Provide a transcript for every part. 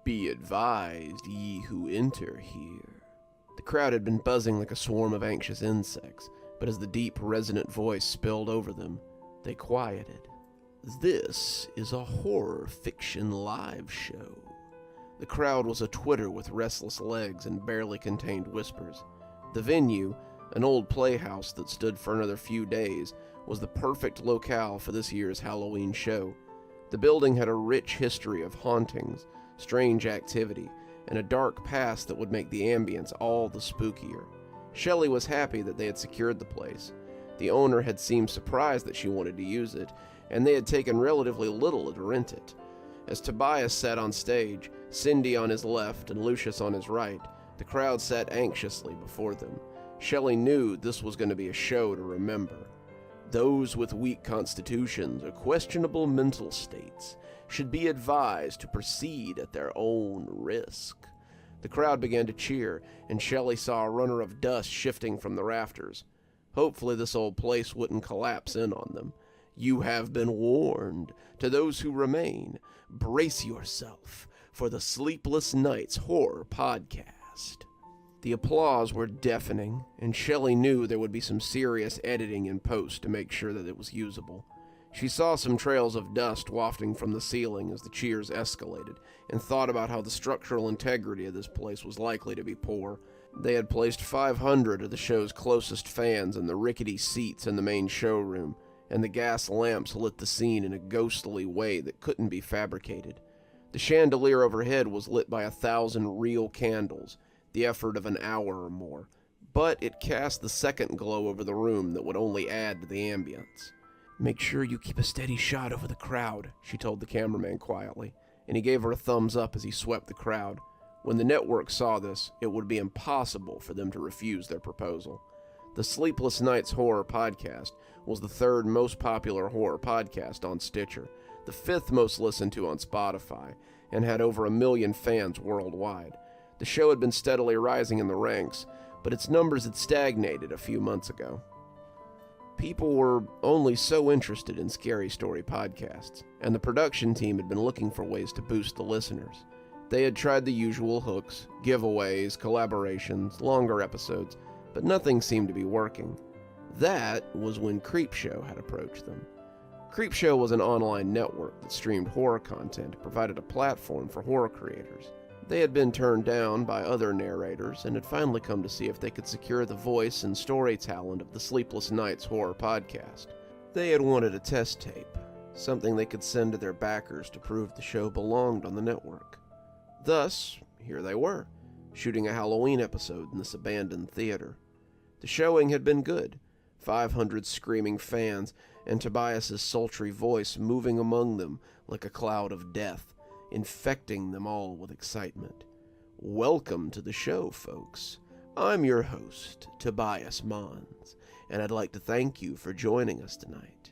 Be advised, ye who enter here. The crowd had been buzzing like a swarm of anxious insects, but as the deep, resonant voice spilled over them, they quieted. This is a horror fiction live show. The crowd was a twitter with restless legs and barely contained whispers. The venue, an old playhouse that stood for another few days, was the perfect locale for this year's Halloween show. The building had a rich history of hauntings, strange activity, and a dark past that would make the ambience all the spookier. Shelley was happy that they had secured the place. The owner had seemed surprised that she wanted to use it, and they had taken relatively little to rent it. As Tobias sat on stage, Cindy on his left and Lucius on his right, the crowd sat anxiously before them. Shelley knew this was going to be a show to remember. Those with weak constitutions or questionable mental states should be advised to proceed at their own risk. The crowd began to cheer, and Shelley saw a runner of dust shifting from the rafters. Hopefully this old place wouldn't collapse in on them. You have been warned. To those who remain, brace yourself for the Sleepless Nights Horror Podcast. The applause were deafening, and Shelley knew there would be some serious editing in post to make sure that it was usable. She saw some trails of dust wafting from the ceiling as the cheers escalated, and thought about how the structural integrity of this place was likely to be poor. They had placed 500 of the show's closest fans in the rickety seats in the main showroom, and the gas lamps lit the scene in a ghostly way that couldn't be fabricated. The chandelier overhead was lit by 1,000 real candles, the effort of an hour or more, but it cast the second glow over the room that would only add to the ambience. "Make sure you keep a steady shot over the crowd," she told the cameraman quietly, and he gave her a thumbs up as he swept the crowd. When the network saw this, it would be impossible for them to refuse their proposal. The Sleepless Nights Horror Podcast was the third most popular horror podcast on Stitcher, the fifth most listened to on Spotify, and had over 1 million fans worldwide. The show had been steadily rising in the ranks, but its numbers had stagnated a few months ago. People were only so interested in scary story podcasts, and the production team had been looking for ways to boost the listeners. They had tried the usual hooks, giveaways, collaborations, longer episodes, but nothing seemed to be working. That was when Creepshow had approached them. Creepshow was an online network that streamed horror content and provided a platform for horror creators. They had been turned down by other narrators and had finally come to see if they could secure the voice and story talent of the Sleepless Nights Horror Podcast. They had wanted a test tape, something they could send to their backers to prove the show belonged on the network. Thus, here they were, shooting a Halloween episode in this abandoned theater. The showing had been good, 500 screaming fans, and Tobias's sultry voice moving among them like a cloud of death, infecting them all with excitement. Welcome to the show, folks. I'm your host, Tobias Mons, and I'd like to thank you for joining us tonight.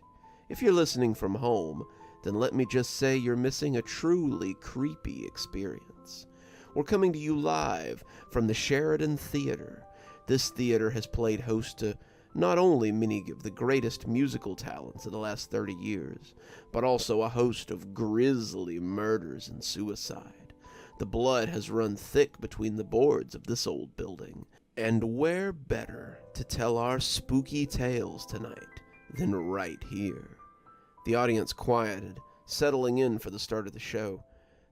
If you're listening from home, then let me just say you're missing a truly creepy experience. We're coming to you live from the Sheridan Theater. This theater has played host to not only many of the greatest musical talents of the last 30 years, but also a host of grisly murders and suicide. The blood has run thick between the boards of this old building, and where better to tell our spooky tales tonight than right here? The audience quieted, settling in for the start of the show.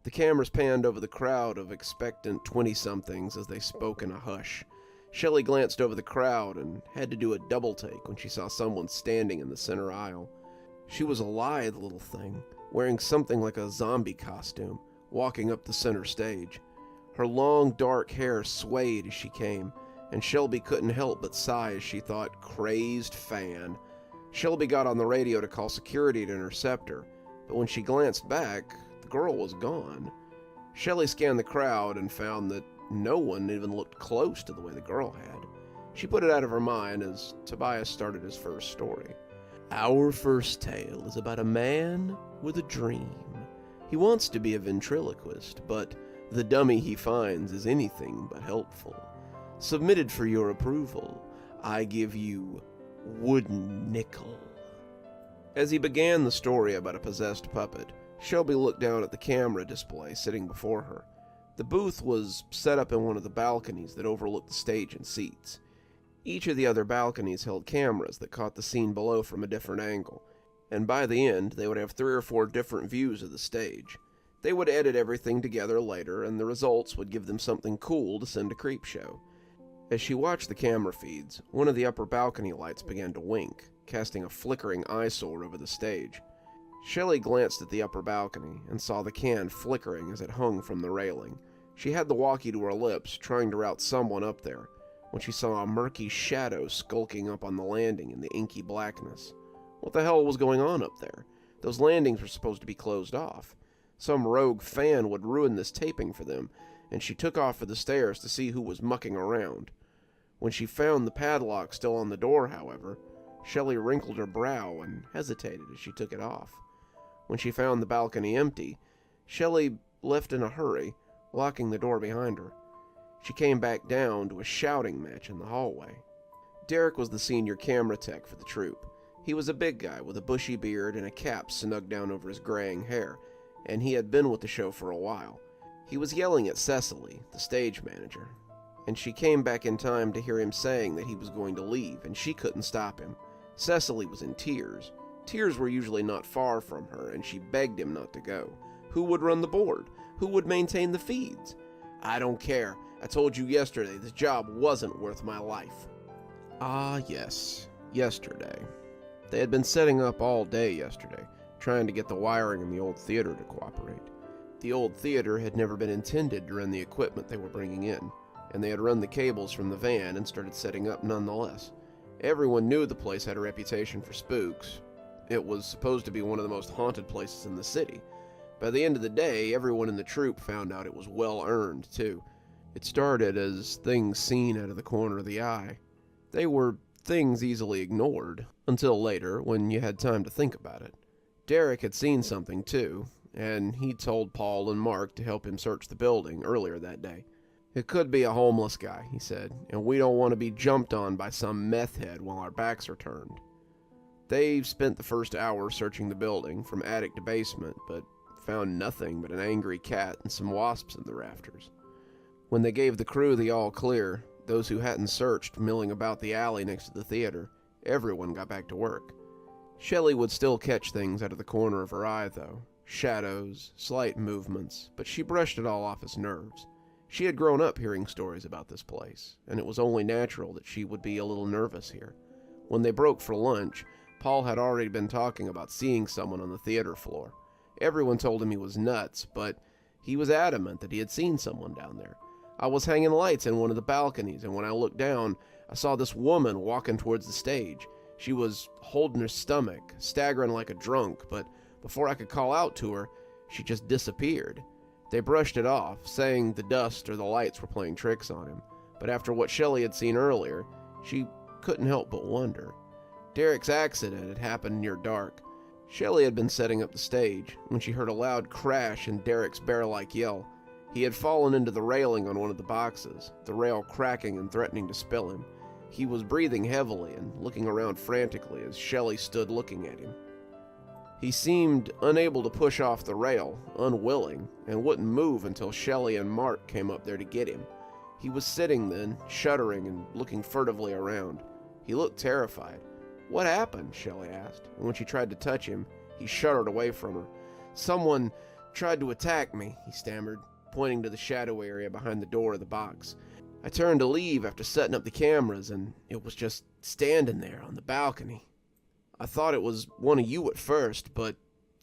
The cameras panned over the crowd of expectant 20-somethings as they spoke in a hush. Shelley glanced over the crowd and had to do a double take when she saw someone standing in the center aisle. She was a lithe little thing, wearing something like a zombie costume, walking up the center stage. Her long, dark hair swayed as she came, and Shelby couldn't help but sigh as she thought, "Crazed fan." Shelby got on the radio to call security to intercept her, but when she glanced back, the girl was gone. Shelley scanned the crowd and found that no one even looked close to the way the girl had. She put it out of her mind as Tobias started his first story. Our first tale is about a man with a dream. He wants to be a ventriloquist, but the dummy he finds is anything but helpful. Submitted for your approval, I give you Wooden Nickel. As he began the story about a possessed puppet, Shelby looked down at the camera display sitting before her. The booth was set up in one of the balconies that overlooked the stage and seats. Each of the other balconies held cameras that caught the scene below from a different angle, and by the end, they would have 3 or 4 different views of the stage. They would edit everything together later, and the results would give them something cool to send to Creepshow. As she watched the camera feeds, one of the upper balcony lights began to wink, casting a flickering eyesore over the stage. Shelley glanced at the upper balcony and saw the can flickering as it hung from the railing. She had the walkie to her lips, trying to route someone up there, when she saw a murky shadow skulking up on the landing in the inky blackness. What the hell was going on up there? Those landings were supposed to be closed off. Some rogue fan would ruin this taping for them, and she took off for the stairs to see who was mucking around. When she found the padlock still on the door, however, Shelley wrinkled her brow and hesitated as she took it off. When she found the balcony empty, Shelley left in a hurry, locking the door behind her. She came back down to a shouting match in the hallway. Derek was the senior camera tech for the troupe. He was a big guy with a bushy beard and a cap snugged down over his graying hair, and he had been with the show for a while. He was yelling at Cecily, the stage manager, and she came back in time to hear him saying that he was going to leave, and she couldn't stop him. Cecily was in tears. Tears were usually not far from her, and she begged him not to go. Who would run the board? Who would maintain the feeds? I don't care. I told you yesterday this job wasn't worth my life. Ah, yes. Yesterday. They had been setting up all day yesterday, trying to get the wiring in the old theater to cooperate. The old theater had never been intended to run the equipment they were bringing in, and they had run the cables from the van and started setting up nonetheless. Everyone knew the place had a reputation for spooks. It was supposed to be one of the most haunted places in the city. By the end of the day, everyone in the troupe found out it was well-earned, too. It started as things seen out of the corner of the eye. They were things easily ignored, until later, when you had time to think about it. Derek had seen something, too, and he told Paul and Mark to help him search the building earlier that day. It could be a homeless guy, he said, and we don't want to be jumped on by some meth head while our backs are turned. They spent the first hour searching the building, from attic to basement, but found nothing but an angry cat and some wasps in the rafters. When they gave the crew the all clear, those who hadn't searched milling about the alley next to the theater, everyone got back to work. Shelley would still catch things out of the corner of her eye, though. Shadows, slight movements, but she brushed it all off as nerves. She had grown up hearing stories about this place, and it was only natural that she would be a little nervous here. When they broke for lunch, Paul had already been talking about seeing someone on the theater floor. Everyone told him he was nuts, but he was adamant that he had seen someone down there. I was hanging lights in one of the balconies, and when I looked down, I saw this woman walking towards the stage. She was holding her stomach, staggering like a drunk, but before I could call out to her, she just disappeared. They brushed it off, saying the dust or the lights were playing tricks on him, but after what Shelley had seen earlier, she couldn't help but wonder. Derek's accident had happened near dark. Shelley had been setting up the stage when she heard a loud crash and Derek's bear-like yell. He had fallen into the railing on one of the boxes, the rail cracking and threatening to spill him. He was breathing heavily and looking around frantically as Shelley stood looking at him. He seemed unable to push off the rail, unwilling, and wouldn't move until Shelley and Mark came up there to get him. He was sitting then, shuddering and looking furtively around. He looked terrified. "What happened?" Shelley asked, and when she tried to touch him, he shuddered away from her. "Someone tried to attack me," he stammered, pointing to the shadow area behind the door of the box. "I turned to leave after setting up the cameras, and it was just standing there on the balcony. I thought it was one of you at first, but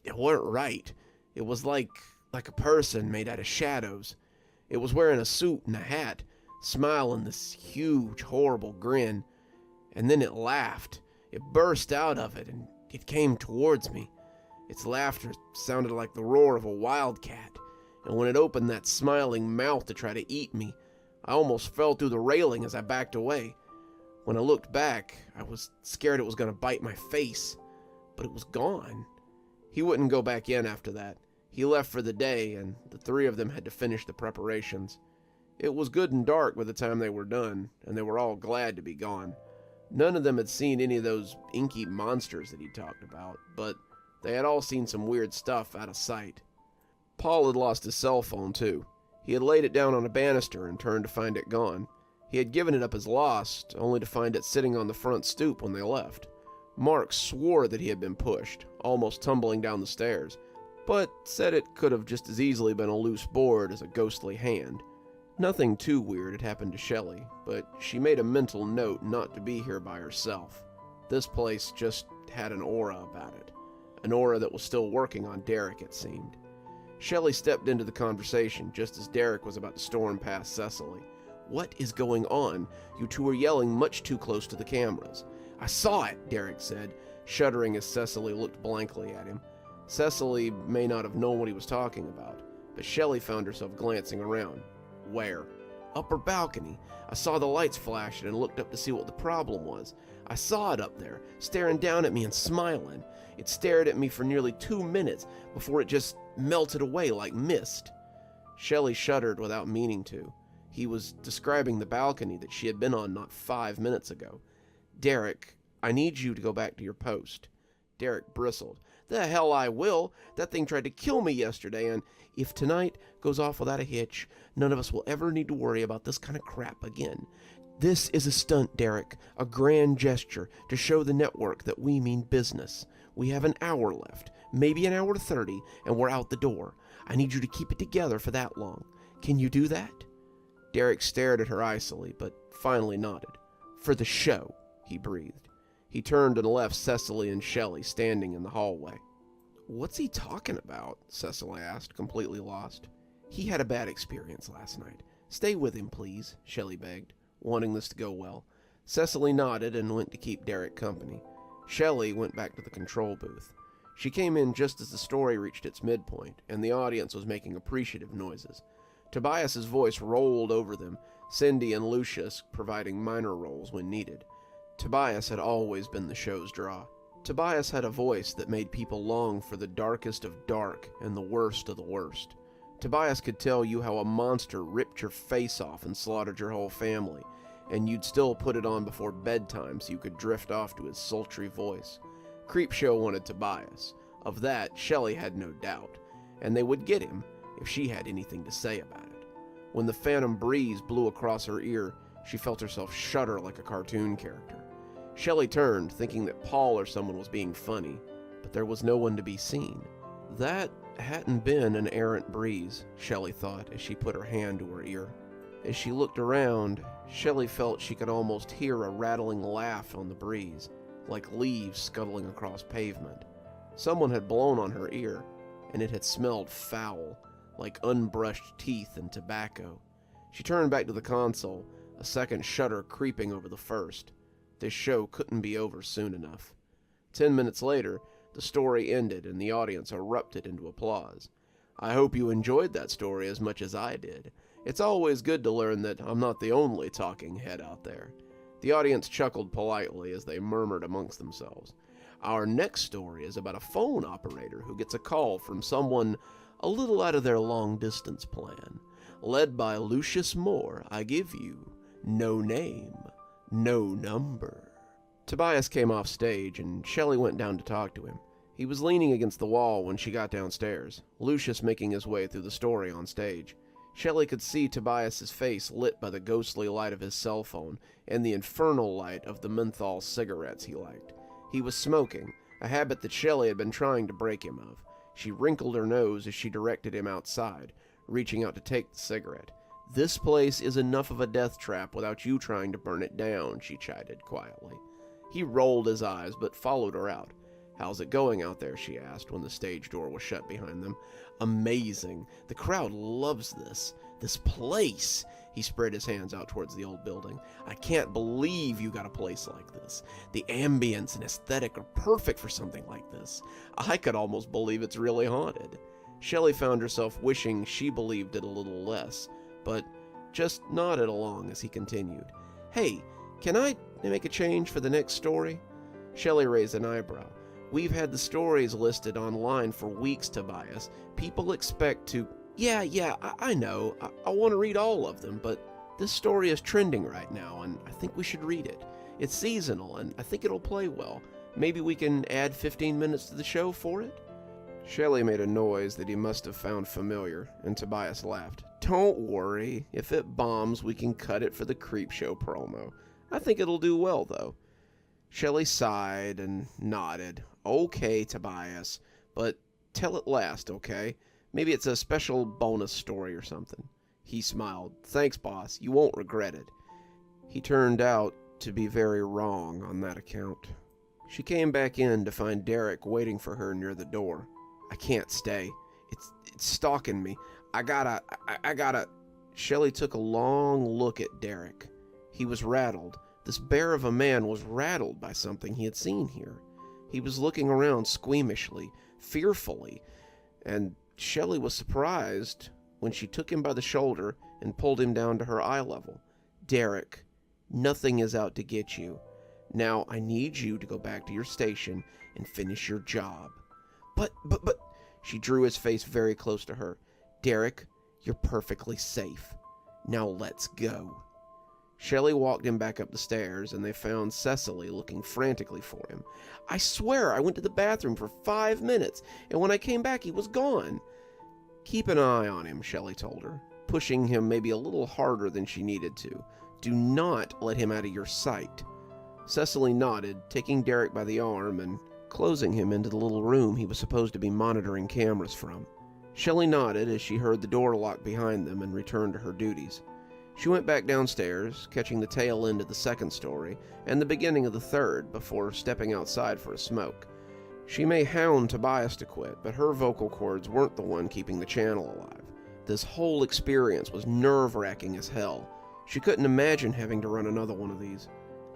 it weren't right. It was like a person made out of shadows. It was wearing a suit and a hat, smiling this huge, horrible grin. And then it laughed. It burst out of it, and it came towards me. Its laughter sounded like the roar of a wildcat, and when it opened that smiling mouth to try to eat me, I almost fell through the railing as I backed away. When I looked back, I was scared it was going to bite my face, but it was gone." He wouldn't go back in after that. He left for the day, and the 3 of them had to finish the preparations. It was good and dark by the time they were done, and they were all glad to be gone. None of them had seen any of those inky monsters that he talked about, but they had all seen some weird stuff out of sight. Paul had lost his cell phone, too. He had laid it down on a banister and turned to find it gone. He had given it up as lost, only to find it sitting on the front stoop when they left. Mark swore that he had been pushed, almost tumbling down the stairs, but said it could have just as easily been a loose board as a ghostly hand. Nothing too weird had happened to Shelley, but she made a mental note not to be here by herself. This place just had an aura about it. An aura that was still working on Derek, it seemed. Shelley stepped into the conversation just as Derek was about to storm past Cecily. "What is going on? You two are yelling much too close to the cameras." "I saw it," Derek said, shuddering as Cecily looked blankly at him. Cecily may not have known what he was talking about, but Shelley found herself glancing around. "Where?" "Upper balcony. I saw the lights flashing and looked up to see what the problem was. I saw it up there, staring down at me and smiling. It stared at me for nearly 2 minutes before it just melted away like mist." Shelley shuddered without meaning to. He was describing the balcony that she had been on not 5 minutes ago. "Derek, I need you to go back to your post." Derek bristled. "The hell I will. That thing tried to kill me yesterday, and if tonight goes off without a hitch, none of us will ever need to worry about this kind of crap again. This is a stunt, Derek, a grand gesture to show the network that we mean business. We have an hour left, maybe an hour 30, and we're out the door. I need you to keep it together for that long. Can you do that?" Derek stared at her icily, but finally nodded. "For the show," he breathed. He turned and left Cecily and Shelley standing in the hallway. "What's he talking about?" Cecily asked, completely lost. "He had a bad experience last night. Stay with him, please," Shelley begged, wanting this to go well. Cecily nodded and went to keep Derek company. Shelley went back to the control booth. She came in just as the story reached its midpoint, and the audience was making appreciative noises. Tobias's voice rolled over them, Cindy and Lucius providing minor roles when needed. Tobias had always been the show's draw. Tobias had a voice that made people long for the darkest of dark and the worst of the worst. Tobias could tell you how a monster ripped your face off and slaughtered your whole family, and you'd still put it on before bedtime so you could drift off to his sultry voice. Creepshow wanted Tobias. Of that, Shelley had no doubt, and they would get him if she had anything to say about it. When the phantom breeze blew across her ear, she felt herself shudder like a cartoon character. Shelley turned, thinking that Paul or someone was being funny, but there was no one to be seen. That hadn't been an errant breeze, Shelley thought as she put her hand to her ear. As she looked around, Shelley felt she could almost hear a rattling laugh on the breeze, like leaves scuttling across pavement. Someone had blown on her ear, and it had smelled foul, like unbrushed teeth and tobacco. She turned back to the console, a second shudder creeping over the first. This show couldn't be over soon enough. 10 minutes later, the story ended and the audience erupted into applause. I hope you enjoyed that story as much as I did. It's always good to learn that I'm not the only talking head out there. The audience chuckled politely as they murmured amongst themselves. Our next story is about a phone operator who gets a call from someone a little out of their long-distance plan. Led by Lucius Moore, I give you No Name, No Number. Tobias came off stage, and Shelley went down to talk to him. He was leaning against the wall when she got downstairs, Lucius making his way through the story on stage. Shelley could see Tobias's face lit by the ghostly light of his cell phone and the infernal light of the menthol cigarettes he liked. He was smoking, a habit that Shelley had been trying to break him of. She wrinkled her nose as she directed him outside, reaching out to take the cigarette. "This place is enough of a death trap without you trying to burn it down," she chided quietly. He rolled his eyes, but followed her out. "How's it going out there?" she asked when the stage door was shut behind them. "Amazing. The crowd loves this. This place." He spread his hands out towards the old building. "I can't believe you got a place like this. The ambience and aesthetic are perfect for something like this. I could almost believe it's really haunted." Shelley found herself wishing she believed it a little less, but just nodded along as he continued. "Hey, can I make a change for the next story?" Shelley raised an eyebrow. "We've had the stories listed online for weeks, Tobias. People expect to..." Yeah, I know. I want to read all of them, but this story is trending right now, and I think we should read it. It's seasonal, and I think it'll play well. Maybe we can add 15 minutes to the show for it?" Shelley made a noise that he must have found familiar, and Tobias laughed. Don't worry. If it bombs, we can cut it for the Creepshow promo. I think it'll do well, though. Shelley sighed and nodded. Okay, Tobias, but tell it last, okay? Maybe it's a special bonus story or something. He smiled. Thanks, boss. You won't regret it. He turned out to be very wrong on that account. She came back in to find Derek waiting for her near the door. I can't stay. It's stalking me. I gotta... Shelley took a long look at Derek. He was rattled. This bear of a man was rattled by something he had seen here. He was looking around squeamishly, fearfully, and Shelley was surprised when she took him by the shoulder and pulled him down to her eye level. Derek, nothing is out to get you. Now I need you to go back to your station and finish your job. But, she drew his face very close to her. Derek, you're perfectly safe. Now let's go. Shelley walked him back up the stairs, and they found Cecily looking frantically for him. I swear I went to the bathroom for 5 minutes, and when I came back he was gone. Keep an eye on him, Shelley told her, pushing him maybe a little harder than she needed to. Do not let him out of your sight. Cecily nodded, taking Derek by the arm and closing him into the little room he was supposed to be monitoring cameras from. Shelley nodded as she heard the door lock behind them and returned to her duties. She went back downstairs, catching the tail end of the second story and the beginning of the third before stepping outside for a smoke. She may hound Tobias to quit, but her vocal cords weren't the one keeping the channel alive. This whole experience was nerve-wracking as hell. She couldn't imagine having to run another one of these.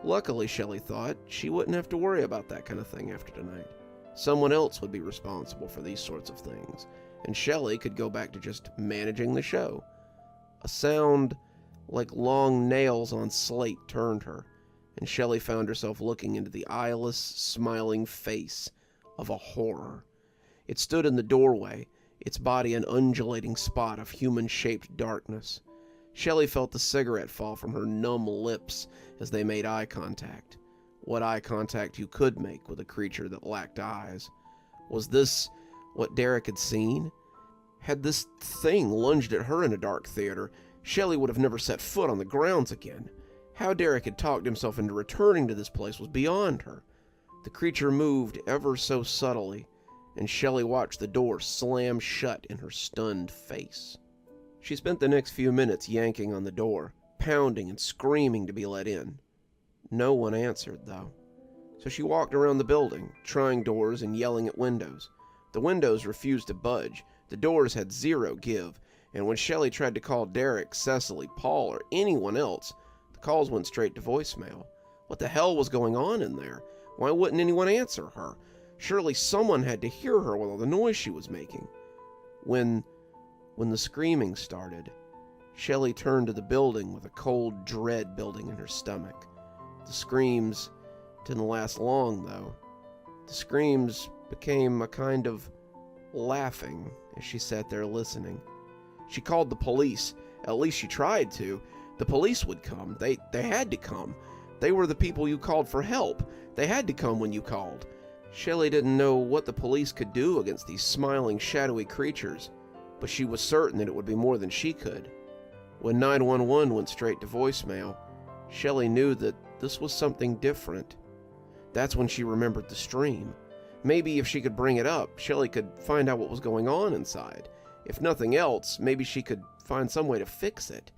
Luckily, Shelley thought, she wouldn't have to worry about that kind of thing after tonight. Someone else would be responsible for these sorts of things, and Shelley could go back to just managing the show. A sound like long nails on slate turned her, and Shelley found herself looking into the eyeless, smiling face of a horror. It stood in the doorway, its body an undulating spot of human-shaped darkness. Shelley felt the cigarette fall from her numb lips as they made eye contact. What eye contact you could make with a creature that lacked eyes. Was this what Derek had seen? Had this thing lunged at her in a dark theater, Shelley would have never set foot on the grounds again. How Derek had talked himself into returning to this place was beyond her. The creature moved ever so subtly, and Shelley watched the door slam shut in her stunned face. She spent the next few minutes yanking on the door, pounding and screaming to be let in. No one answered, though. So she walked around the building, trying doors and yelling at windows. The windows refused to budge, the doors had zero give, and when Shelley tried to call Derek, Cecily, Paul, or anyone else, the calls went straight to voicemail. What the hell was going on in there? Why wouldn't anyone answer her? Surely someone had to hear her with all the noise she was making. When the screaming started, Shelley turned to the building with a cold dread building in her stomach. The screams didn't last long, though. The screams became a kind of laughing as she sat there listening. She called the police. At least she tried to. The police would come. They had to come. They were the people you called for help. They had to come when you called. Shelley didn't know what the police could do against these smiling, shadowy creatures, but she was certain that it would be more than she could. When 911 went straight to voicemail, Shelley knew that this was something different. That's when she remembered the stream. Maybe if she could bring it up, Shelley could find out what was going on inside. If nothing else, maybe she could find some way to fix it.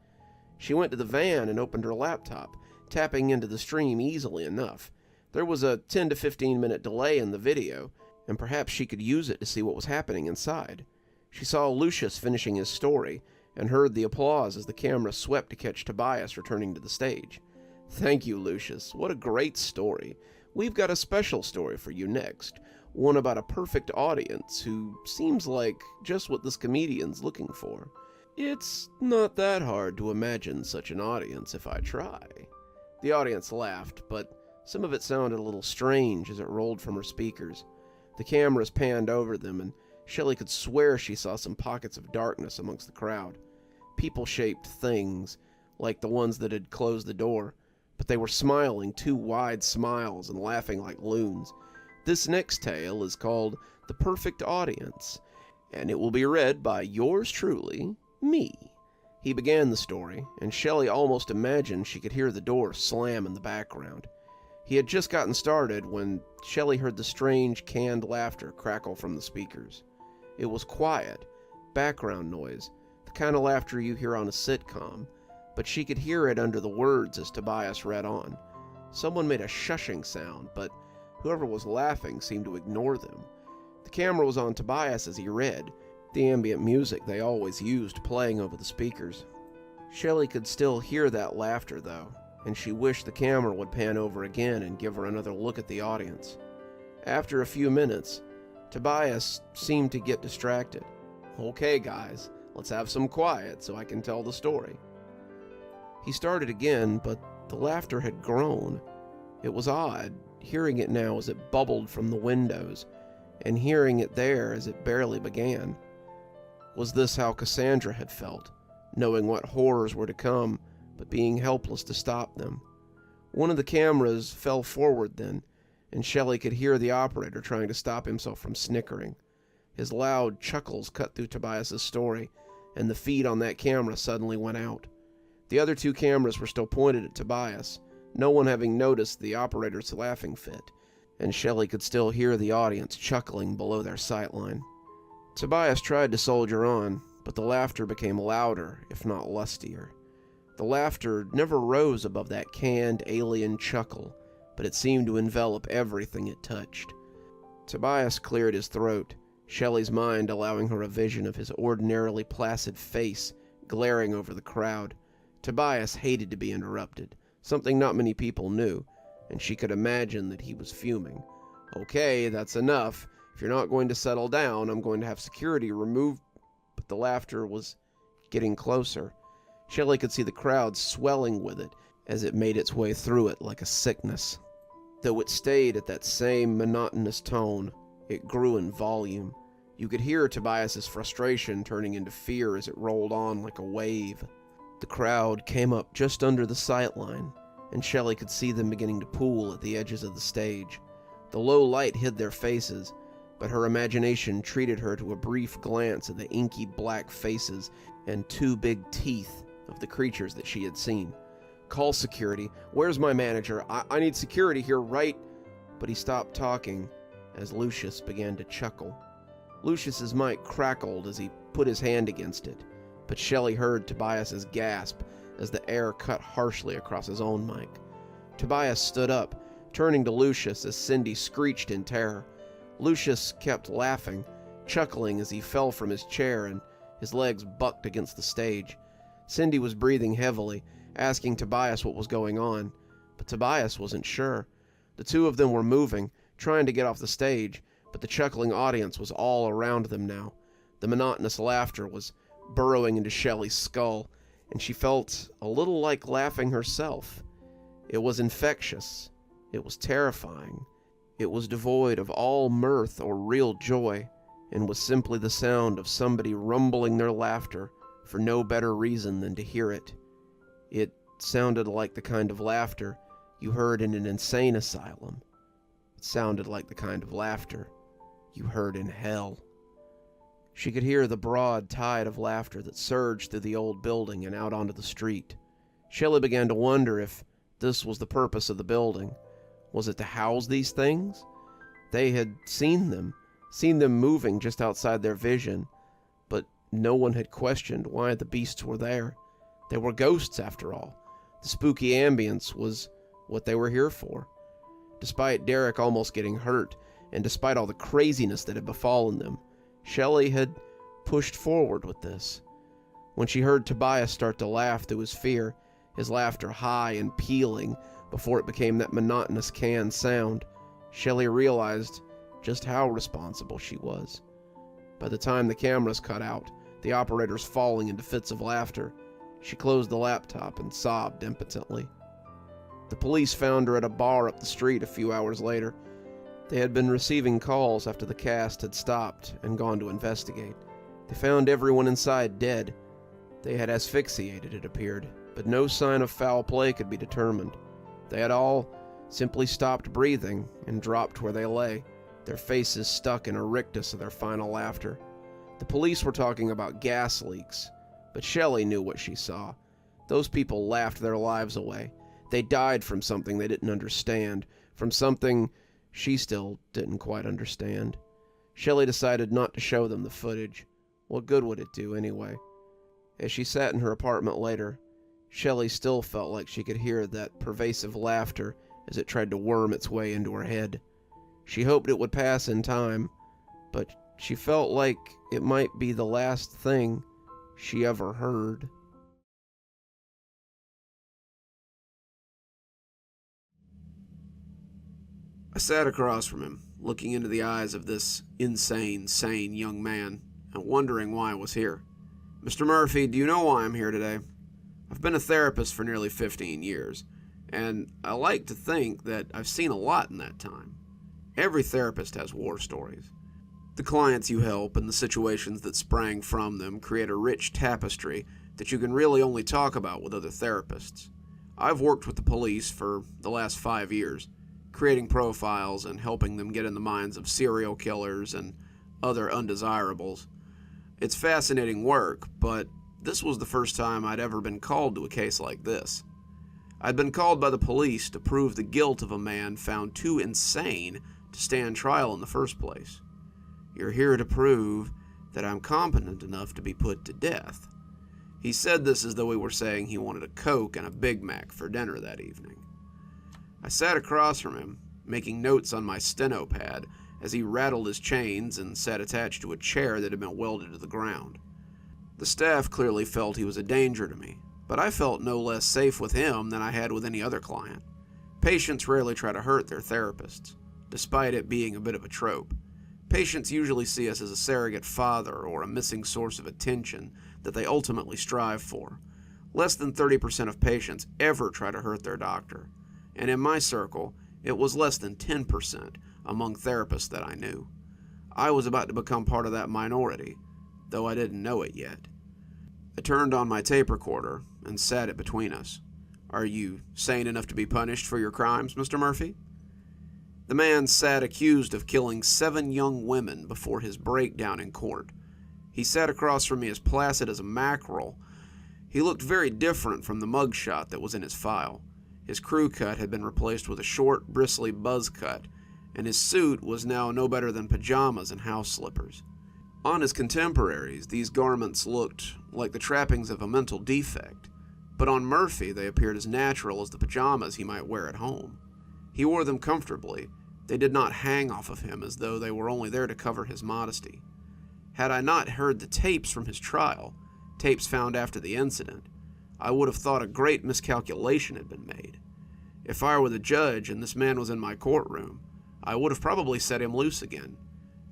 She went to the van and opened her laptop, tapping into the stream easily enough. There was a 10 to 15 minute delay in the video, and perhaps she could use it to see what was happening inside. She saw Erutious finishing his story, and heard the applause as the camera swept to catch Tobias returning to the stage. Thank you, Erutious. What a great story. We've got a special story for you next. One about a perfect audience who seems like just what this comedian's looking for. It's not that hard to imagine such an audience if I try. The audience laughed, but some of it sounded a little strange as it rolled from her speakers. The cameras panned over them, and Shelley could swear she saw some pockets of darkness amongst the crowd. People-shaped things, like the ones that had closed the door, but they were smiling 2 wide smiles and laughing like loons. This next tale is called The Perfect Audience, and it will be read by yours truly, me. He began the story, and Shelley almost imagined she could hear the door slam in the background. He had just gotten started when Shelley heard the strange, canned laughter crackle from the speakers. It was quiet, background noise, the kind of laughter you hear on a sitcom, but she could hear it under the words as Tobias read on. Someone made a shushing sound, but whoever was laughing seemed to ignore them. The camera was on Tobias as he read, the ambient music they always used playing over the speakers. Shelley could still hear that laughter, though, and she wished the camera would pan over again and give her another look at the audience. After a few minutes, Tobias seemed to get distracted. "Okay, guys, let's have some quiet so I can tell the story." He started again, but the laughter had grown. It was odd, hearing it now as it bubbled from the windows, and hearing it there as it barely began. Was this how Cassandra had felt, knowing what horrors were to come, but being helpless to stop them? One of the cameras fell forward then, and Shelley could hear the operator trying to stop himself from snickering. His loud chuckles cut through Tobias's story, and the feed on that camera suddenly went out. The other two cameras were still pointed at Tobias, no one having noticed the operator's laughing fit, and Shelley could still hear the audience chuckling below their sightline. Tobias tried to soldier on, but the laughter became louder, if not lustier. The laughter never rose above that canned alien chuckle, but it seemed to envelop everything it touched. Tobias cleared his throat, Shelley's mind allowing her a vision of his ordinarily placid face glaring over the crowd. Tobias hated to be interrupted, something not many people knew, and she could imagine that he was fuming. "Okay, that's enough. If you're not going to settle down, I'm going to have security removed." But the laughter was getting closer. Shelley could see the crowd swelling with it as it made its way through it like a sickness. Though it stayed at that same monotonous tone, it grew in volume. You could hear Tobias's frustration turning into fear as it rolled on like a wave. The crowd came up just under the sightline, and Shelley could see them beginning to pool at the edges of the stage. The low light hid their faces, but her imagination treated her to a brief glance at the inky black faces and two big teeth of the creatures that she had seen. "Call security. Where's my manager? I need security here right..." But he stopped talking as Lucius began to chuckle. Lucius's mic crackled as he put his hand against it, but Shelley heard Tobias's gasp as the air cut harshly across his own mic. Tobias stood up, turning to Lucius as Cindy screeched in terror. Lucius kept laughing, chuckling as he fell from his chair and his legs bucked against the stage. Cindy was breathing heavily, asking Tobias what was going on, but Tobias wasn't sure. The two of them were moving, trying to get off the stage, but the chuckling audience was all around them now. The monotonous laughter was burrowing into Shelley's skull, and she felt a little like laughing herself. It was infectious. It was terrifying. It was devoid of all mirth or real joy, and was simply the sound of somebody rumbling their laughter for no better reason than to hear it. It sounded like the kind of laughter you heard in an insane asylum. It sounded like the kind of laughter you heard in hell. She could hear the broad tide of laughter that surged through the old building and out onto the street. Shelley began to wonder if this was the purpose of the building. Was it to house these things? They had seen them moving just outside their vision, but no one had questioned why the beasts were there. They were ghosts, after all. The spooky ambience was what they were here for. Despite Derek almost getting hurt, and despite all the craziness that had befallen them, Shelley had pushed forward with this. When she heard Tobias start to laugh through his fear, his laughter high and pealing before it became that monotonous canned sound, Shelley realized just how responsible she was. By the time the cameras cut out, the operators falling into fits of laughter, she closed the laptop and sobbed impotently. The police found her at a bar up the street a few hours later. They had been receiving calls after the cast had stopped and gone to investigate. They found everyone inside dead. They had asphyxiated, it appeared, but no sign of foul play could be determined. They had all simply stopped breathing and dropped where they lay, their faces stuck in a rictus of their final laughter. The police were talking about gas leaks, but Shelley knew what she saw. Those people laughed their lives away. They died from something they didn't understand, from something she still didn't quite understand. Shelley decided not to show them the footage. What good would it do anyway? As she sat in her apartment later, Shelley still felt like she could hear that pervasive laughter as it tried to worm its way into her head. She hoped it would pass in time, but she felt like it might be the last thing she ever heard. I sat across from him, looking into the eyes of this insane, sane young man, and wondering why I was here. "Mr. Murphy, do you know why I'm here today? I've been a therapist for nearly 15 years, and I like to think that I've seen a lot in that time. Every therapist has war stories. The clients you help and the situations that sprang from them create a rich tapestry that you can really only talk about with other therapists. I've worked with the police for the last 5 years, creating profiles and helping them get in the minds of serial killers and other undesirables. It's fascinating work, but this was the first time I'd ever been called to a case like this. I'd been called by the police to prove the guilt of a man found too insane to stand trial in the first place. You're here to prove that I'm competent enough to be put to death." He said this as though he were saying he wanted a Coke and a Big Mac for dinner that evening. I sat across from him, making notes on my steno pad as he rattled his chains and sat attached to a chair that had been welded to the ground. The staff clearly felt he was a danger to me, but I felt no less safe with him than I had with any other client. Patients rarely try to hurt their therapists, despite it being a bit of a trope. Patients usually see us as a surrogate father or a missing source of attention that they ultimately strive for. Less than 30% of patients ever try to hurt their doctor, and in my circle, it was less than 10% among therapists that I knew. I was about to become part of that minority, though I didn't know it yet. I turned on my tape recorder and sat it between us. "Are you sane enough to be punished for your crimes, Mr. Murphy?" The man sat accused of killing 7 young women before his breakdown in court. He sat across from me as placid as a mackerel. He looked very different from the mugshot that was in his file. His crew cut had been replaced with a short, bristly buzz cut, and his suit was now no better than pajamas and house slippers. On his contemporaries, these garments looked like the trappings of a mental defect, but on Murphy they appeared as natural as the pajamas he might wear at home. He wore them comfortably. They did not hang off of him as though they were only there to cover his modesty. Had I not heard the tapes from his trial, tapes found after the incident, I would have thought a great miscalculation had been made. If I were the judge and this man was in my courtroom, I would have probably set him loose again.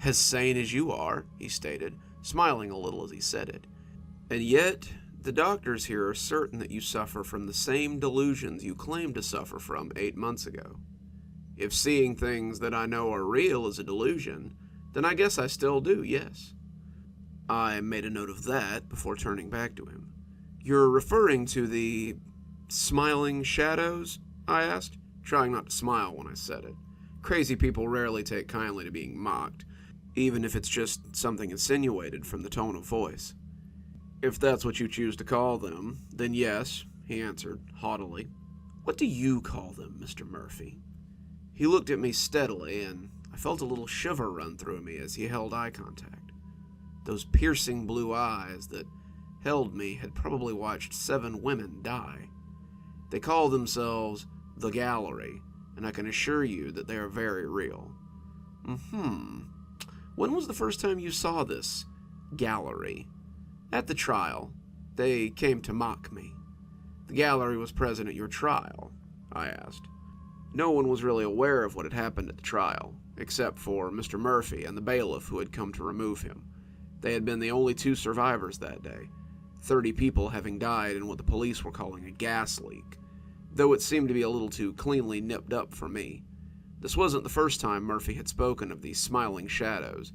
"As sane as you are," he stated, smiling a little as he said it. "And yet, the doctors here are certain that you suffer from the same delusions you claimed to suffer from 8 months ago. If seeing things that I know are real is a delusion, then I guess I still do, yes." I made a note of that before turning back to him. "You're referring to the smiling shadows?" I asked, trying not to smile when I said it. Crazy people rarely take kindly to being mocked, even if it's just something insinuated from the tone of voice. "If that's what you choose to call them, then yes," he answered haughtily. "What do you call them, Mr. Murphy?" He looked at me steadily, and I felt a little shiver run through me as he held eye contact. Those piercing blue eyes that held me had probably watched 7 women die. They call themselves the Gallery, and I can assure you that they are very real. When was the first time you saw this Gallery? At the trial. They came to mock me. The Gallery was present at your trial, I asked. No one was really aware of what had happened at the trial, except for Mr. Murphy and the bailiff who had come to remove him. They had been the only 2 survivors that day, 30 people having died in what the police were calling a gas leak, though it seemed to be a little too cleanly nipped up for me. This wasn't the first time Murphy had spoken of these smiling shadows,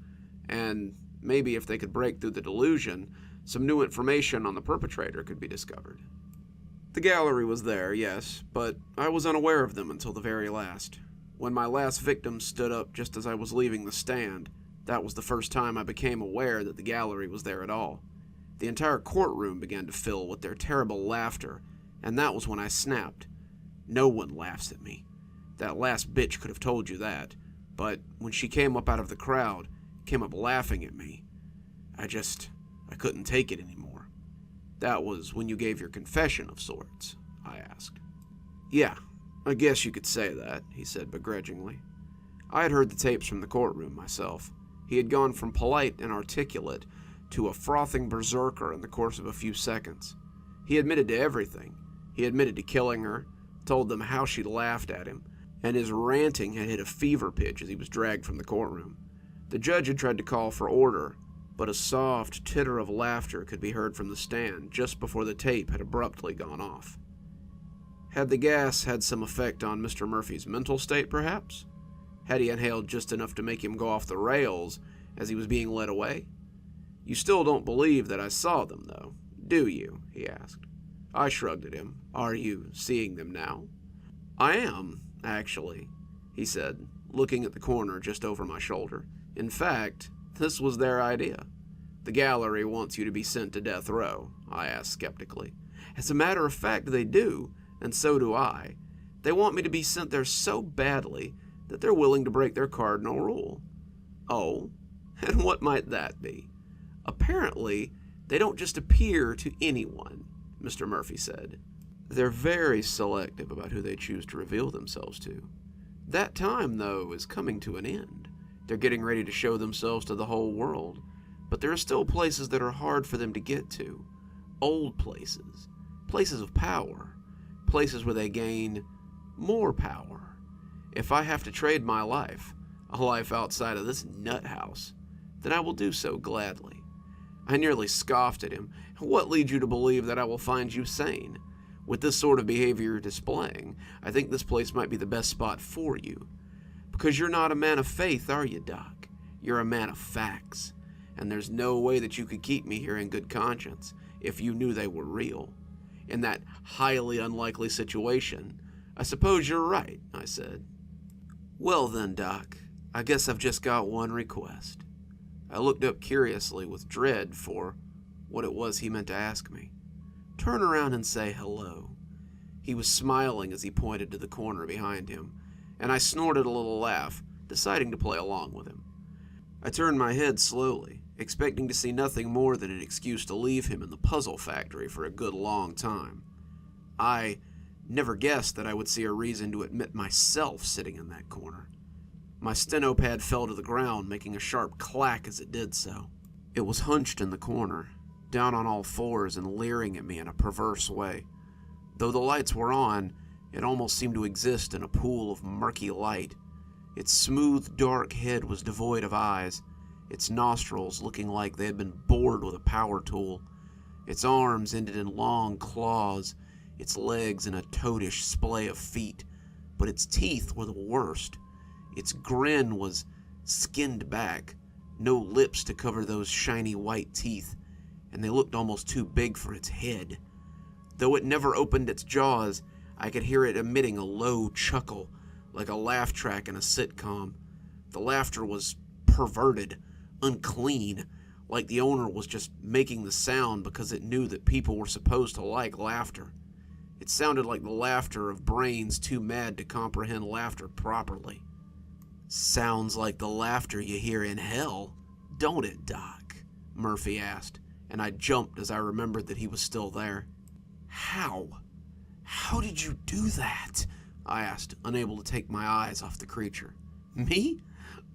and maybe if they could break through the delusion, some new information on the perpetrator could be discovered. The Gallery was there, yes, but I was unaware of them until the very last. When my last victim stood up just as I was leaving the stand, that was the first time I became aware that the gallery was there at all. The entire courtroom began to fill with their terrible laughter, and that was when I snapped. No one laughs at me. That last bitch could have told you that, but when she came up out of the crowd, came up laughing at me, I couldn't take it anymore. That was when you gave your confession of sorts, I asked. Yeah, I guess you could say that, he said begrudgingly. I had heard the tapes from the courtroom myself. He had gone from polite and articulate to a frothing berserker in the course of a few seconds. He admitted to everything. He admitted to killing her, told them how she laughed at him, and his ranting had hit a fever pitch as he was dragged from the courtroom. The judge had tried to call for order, but a soft titter of laughter could be heard from the stand just before the tape had abruptly gone off. Had the gas had some effect on Mr. Murphy's mental state, perhaps? Had he inhaled just enough to make him go off the rails as he was being led away? You still don't believe that I saw them, though, do you? He asked. I shrugged at him. Are you seeing them now? I am, actually, he said, looking at the corner just over my shoulder. In fact, this was their idea. The gallery wants you to be sent to death row, I asked skeptically. As a matter of fact, they do, and so do I. They want me to be sent there so badly that they're willing to break their cardinal rule. Oh, and what might that be? Apparently, they don't just appear to anyone, Mr. Murphy said. They're very selective about who they choose to reveal themselves to. That time, though, is coming to an end. They're getting ready to show themselves to the whole world, but there are still places that are hard for them to get to. Old places, places of power, places where they gain more power. If I have to trade my life, a life outside of this nut house, then I will do so gladly. I nearly scoffed at him. What leads you to believe that I will find you sane? With this sort of behavior you're displaying, I think this place might be the best spot for you. Because you're not a man of faith, are you, Doc? You're a man of facts. And there's no way that you could keep me here in good conscience if you knew they were real. In that highly unlikely situation, I suppose you're right, I said. Well then, Doc, I guess I've just got one request. I looked up curiously with dread for what it was he meant to ask me. Turn around and say hello. He was smiling as he pointed to the corner behind him, and I snorted a little laugh, deciding to play along with him. I turned my head slowly, expecting to see nothing more than an excuse to leave him in the puzzle factory for a good long time. I never guessed that I would see a reason to admit myself sitting in that corner. My steno pad fell to the ground, making a sharp clack as it did so. It was hunched in the corner, down on all fours and leering at me in a perverse way. Though the lights were on, it almost seemed to exist in a pool of murky light. Its smooth, dark head was devoid of eyes, its nostrils looking like they had been bored with a power tool. Its arms ended in long claws, its legs in a toadish splay of feet, but its teeth were the worst. Its grin was skinned back, no lips to cover those shiny white teeth, and they looked almost too big for its head. Though it never opened its jaws, I could hear it emitting a low chuckle, like a laugh track in a sitcom. The laughter was perverted, unclean, like the owner was just making the sound because it knew that people were supposed to like laughter. It sounded like the laughter of brains too mad to comprehend laughter properly. Sounds like the laughter you hear in hell, don't it, Doc? Murphy asked, and I jumped as I remembered that he was still there. How? How did you do that? I asked, unable to take my eyes off the creature. Me?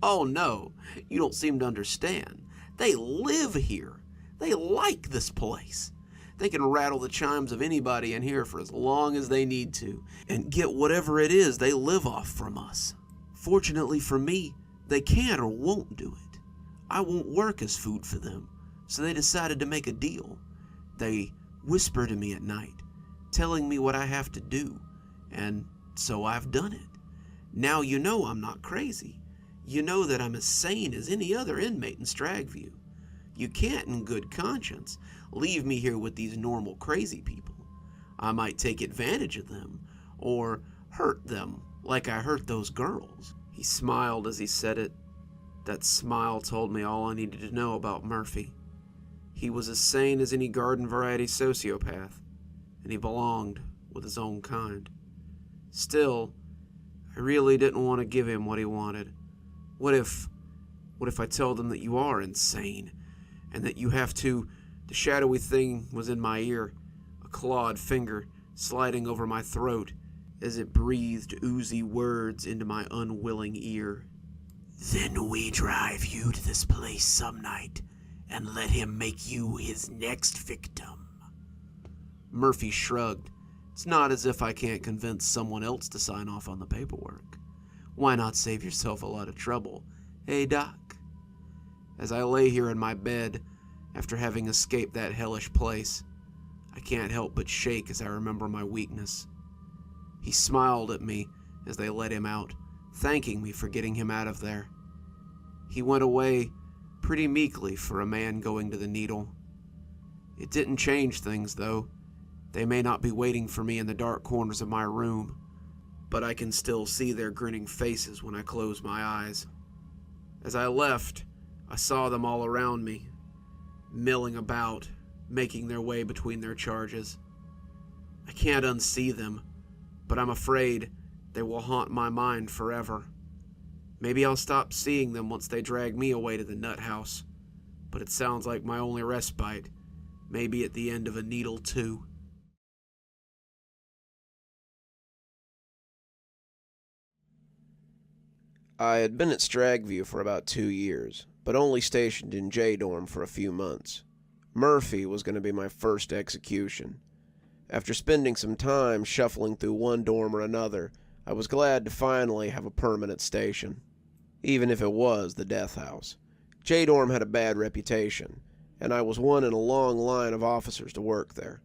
Oh no, you don't seem to understand. They live here. They like this place. They can rattle the chimes of anybody in here for as long as they need to, and get whatever it is they live off from us. Fortunately for me, they can't or won't do it. I won't work as food for them, so they decided to make a deal. They whisper to me at night, telling me what I have to do, and so I've done it. Now you know I'm not crazy. You know that I'm as sane as any other inmate in Stragview. You can't, in good conscience, leave me here with these normal crazy people. I might take advantage of them, or hurt them like I hurt those girls." He smiled as he said it. That smile told me all I needed to know about Murphy. He was as sane as any garden variety sociopath, and he belonged with his own kind. Still, I really didn't want to give him what he wanted. What if I told him that you are insane, and that you have to... The shadowy thing was in my ear, a clawed finger sliding over my throat as it breathed oozy words into my unwilling ear. "Then we drive you to this place some night, and let him make you his next victim." Murphy shrugged. "It's not as if I can't convince someone else to sign off on the paperwork. Why not save yourself a lot of trouble, eh, Doc?" As I lay here in my bed, after having escaped that hellish place, I can't help but shake as I remember my weakness. He smiled at me as they let him out, thanking me for getting him out of there. He went away pretty meekly for a man going to the needle. It didn't change things, though. They may not be waiting for me in the dark corners of my room, but I can still see their grinning faces when I close my eyes. As I left, I saw them all around me, milling about, making their way between their charges. I can't unsee them, but I'm afraid they will haunt my mind forever. Maybe I'll stop seeing them once they drag me away to the nut house, but it sounds like my only respite may be at the end of a needle too. I had been at Stragview for about 2 years, but only stationed in J-Dorm for a few months. Murphy was going to be my first execution. After spending some time shuffling through one dorm or another, I was glad to finally have a permanent station, even if it was the Deathhouse. J-Dorm had a bad reputation, and I was one in a long line of officers to work there.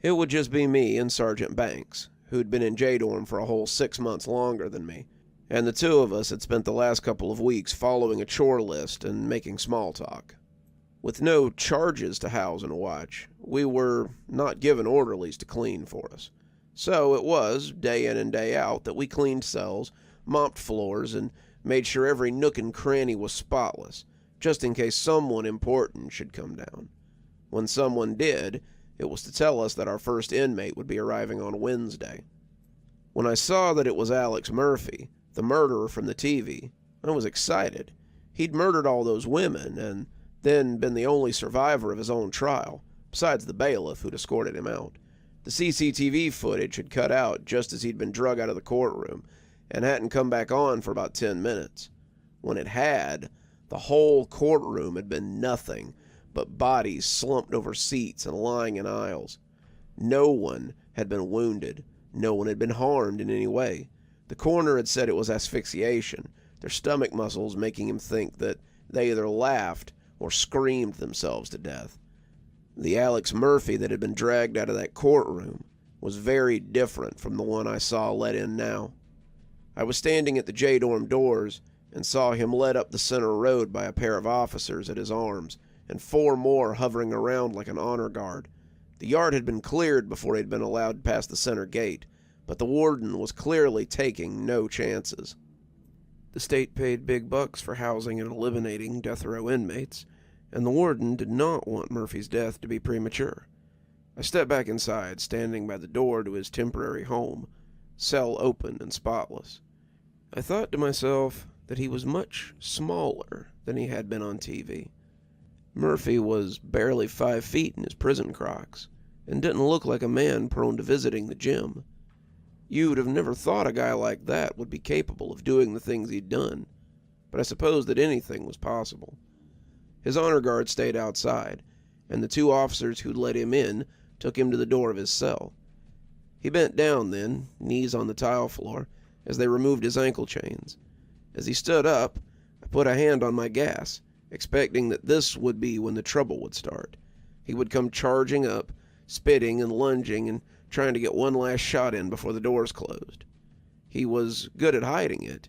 It would just be me and Sergeant Banks, who'd been in J-Dorm for a whole 6 months longer than me, and the two of us had spent the last couple of weeks following a chore list and making small talk. With no charges to house and watch, we were not given orderlies to clean for us. So it was, day in and day out, that we cleaned cells, mopped floors, and made sure every nook and cranny was spotless, just in case someone important should come down. When someone did, it was to tell us that our first inmate would be arriving on Wednesday. When I saw that it was Alex Murphy, the murderer from the TV, I was excited. He'd murdered all those women, and then been the only survivor of his own trial, besides the bailiff who'd escorted him out. The CCTV footage had cut out just as he'd been drug out of the courtroom, and hadn't come back on for about 10 minutes. When it had, the whole courtroom had been nothing but bodies slumped over seats and lying in aisles. No one had been wounded. No one had been harmed in any way. The coroner had said it was asphyxiation, their stomach muscles making him think that they either laughed or screamed themselves to death. The Alex Murphy that had been dragged out of that courtroom was very different from the one I saw let in now. I was standing at the J-Dorm doors and saw him led up the center road by a pair of officers at his arms, and 4 more hovering around like an honor guard. The yard had been cleared before he'd been allowed past the center gate, but the warden was clearly taking no chances. The state paid big bucks for housing and eliminating death row inmates, and the warden did not want Murphy's death to be premature. I stepped back inside, standing by the door to his temporary home, cell open and spotless. I thought to myself that he was much smaller than he had been on TV. Murphy was barely 5 feet in his prison Crocs, and didn't look like a man prone to visiting the gym. You'd have never thought a guy like that would be capable of doing the things he'd done, but I suppose that anything was possible. His honor guard stayed outside, and the 2 officers who'd let him in took him to the door of his cell. He bent down then, knees on the tile floor, as they removed his ankle chains. As he stood up, I put a hand on my gas, expecting that this would be when the trouble would start. He would come charging up, spitting and lunging and trying to get one last shot in before the doors closed. He was good at hiding it,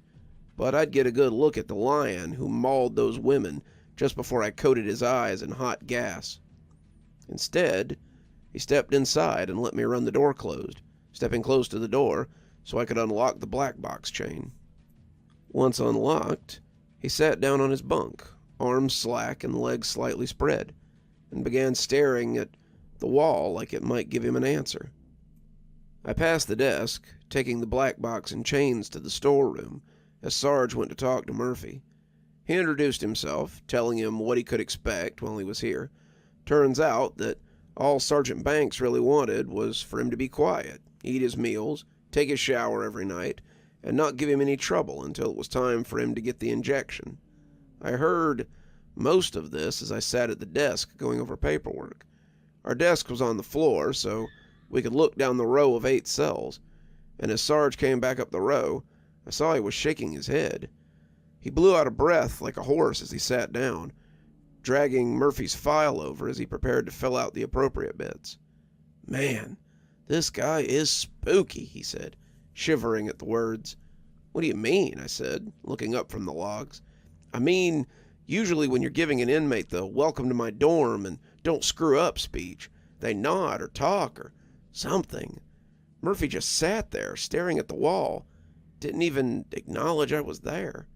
but I'd get a good look at the lion who mauled those women just before I coated his eyes in hot gas. Instead, he stepped inside and let me run the door closed, stepping close to the door so I could unlock the black box chain. Once unlocked, he sat down on his bunk, arms slack and legs slightly spread, and began staring at the wall like it might give him an answer. I passed the desk, taking the black box and chains to the storeroom, as Sarge went to talk to Murphy. He introduced himself, telling him what he could expect while he was here. Turns out that all Sergeant Banks really wanted was for him to be quiet, eat his meals, take his shower every night, and not give him any trouble until it was time for him to get the injection. I heard most of this as I sat at the desk going over paperwork. Our desk was on the floor, so we could look down the row of 8 cells, and as Sarge came back up the row, I saw he was shaking his head. He blew out a breath like a horse as he sat down, dragging Murphy's file over as he prepared to fill out the appropriate bits. "Man, this guy is spooky," he said, shivering at the words. "What do you mean?" I said, looking up from the logs. "I mean, usually when you're giving an inmate the welcome to my dorm and don't screw up speech, they nod or talk or something. Murphy just sat there, staring at the wall. Didn't even acknowledge I was there."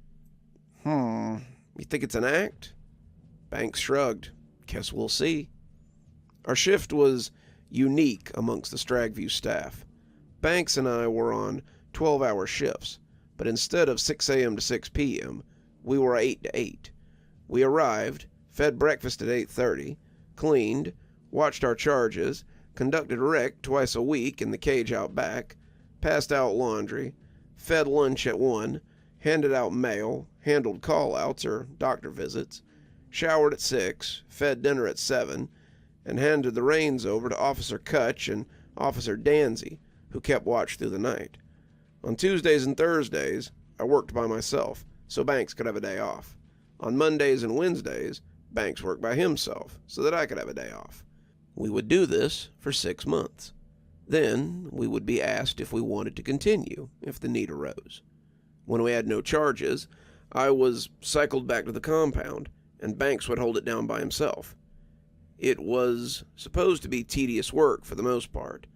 You think it's an act?" Banks shrugged. "Guess we'll see." Our shift was unique amongst the Stragview staff. Banks and I were on 12-hour shifts, but instead of 6 a.m. to 6 p.m., we were 8 to 8. We arrived, fed breakfast at 8:30, cleaned, watched our charges, conducted rec twice a week in the cage out back, passed out laundry, fed lunch at 1, handed out mail, handled call-outs or doctor visits, showered at 6, fed dinner at 7, and handed the reins over to Officer Kutch and Officer Danzy, who kept watch through the night. On Tuesdays and Thursdays, I worked by myself, so Banks could have a day off. On Mondays and Wednesdays, Banks worked by himself, so that I could have a day off. We would do this for 6 months. Then we would be asked if we wanted to continue, if the need arose. When we had no charges, I was cycled back to the compound, and Banks would hold it down by himself. It was supposed to be tedious work for the most part.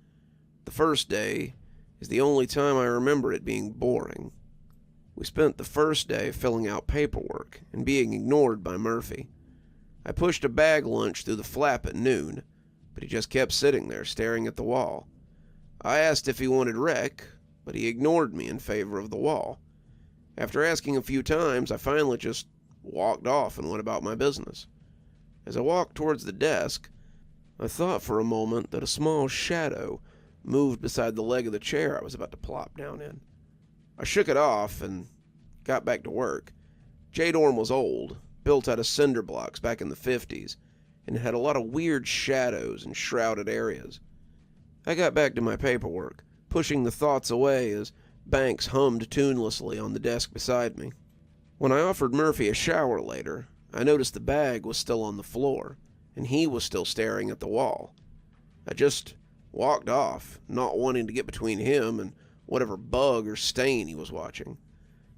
The first day is the only time I remember it being boring. We spent the first day filling out paperwork and being ignored by Murphy. I pushed a bag lunch through the flap at noon, but he just kept sitting there staring at the wall. I asked if he wanted rec, but he ignored me in favor of the wall. After asking a few times, I finally just walked off and went about my business. As I walked towards the desk, I thought for a moment that a small shadow moved beside the leg of the chair I was about to plop down in. I shook it off and got back to work. J-Dorm was old, built out of cinder blocks back in the 50s, and it had a lot of weird shadows and shrouded areas. I got back to my paperwork, pushing the thoughts away as Banks hummed tunelessly on the desk beside me. When I offered Murphy a shower later, I noticed the bag was still on the floor, and he was still staring at the wall. I just walked off, not wanting to get between him and whatever bug or stain he was watching.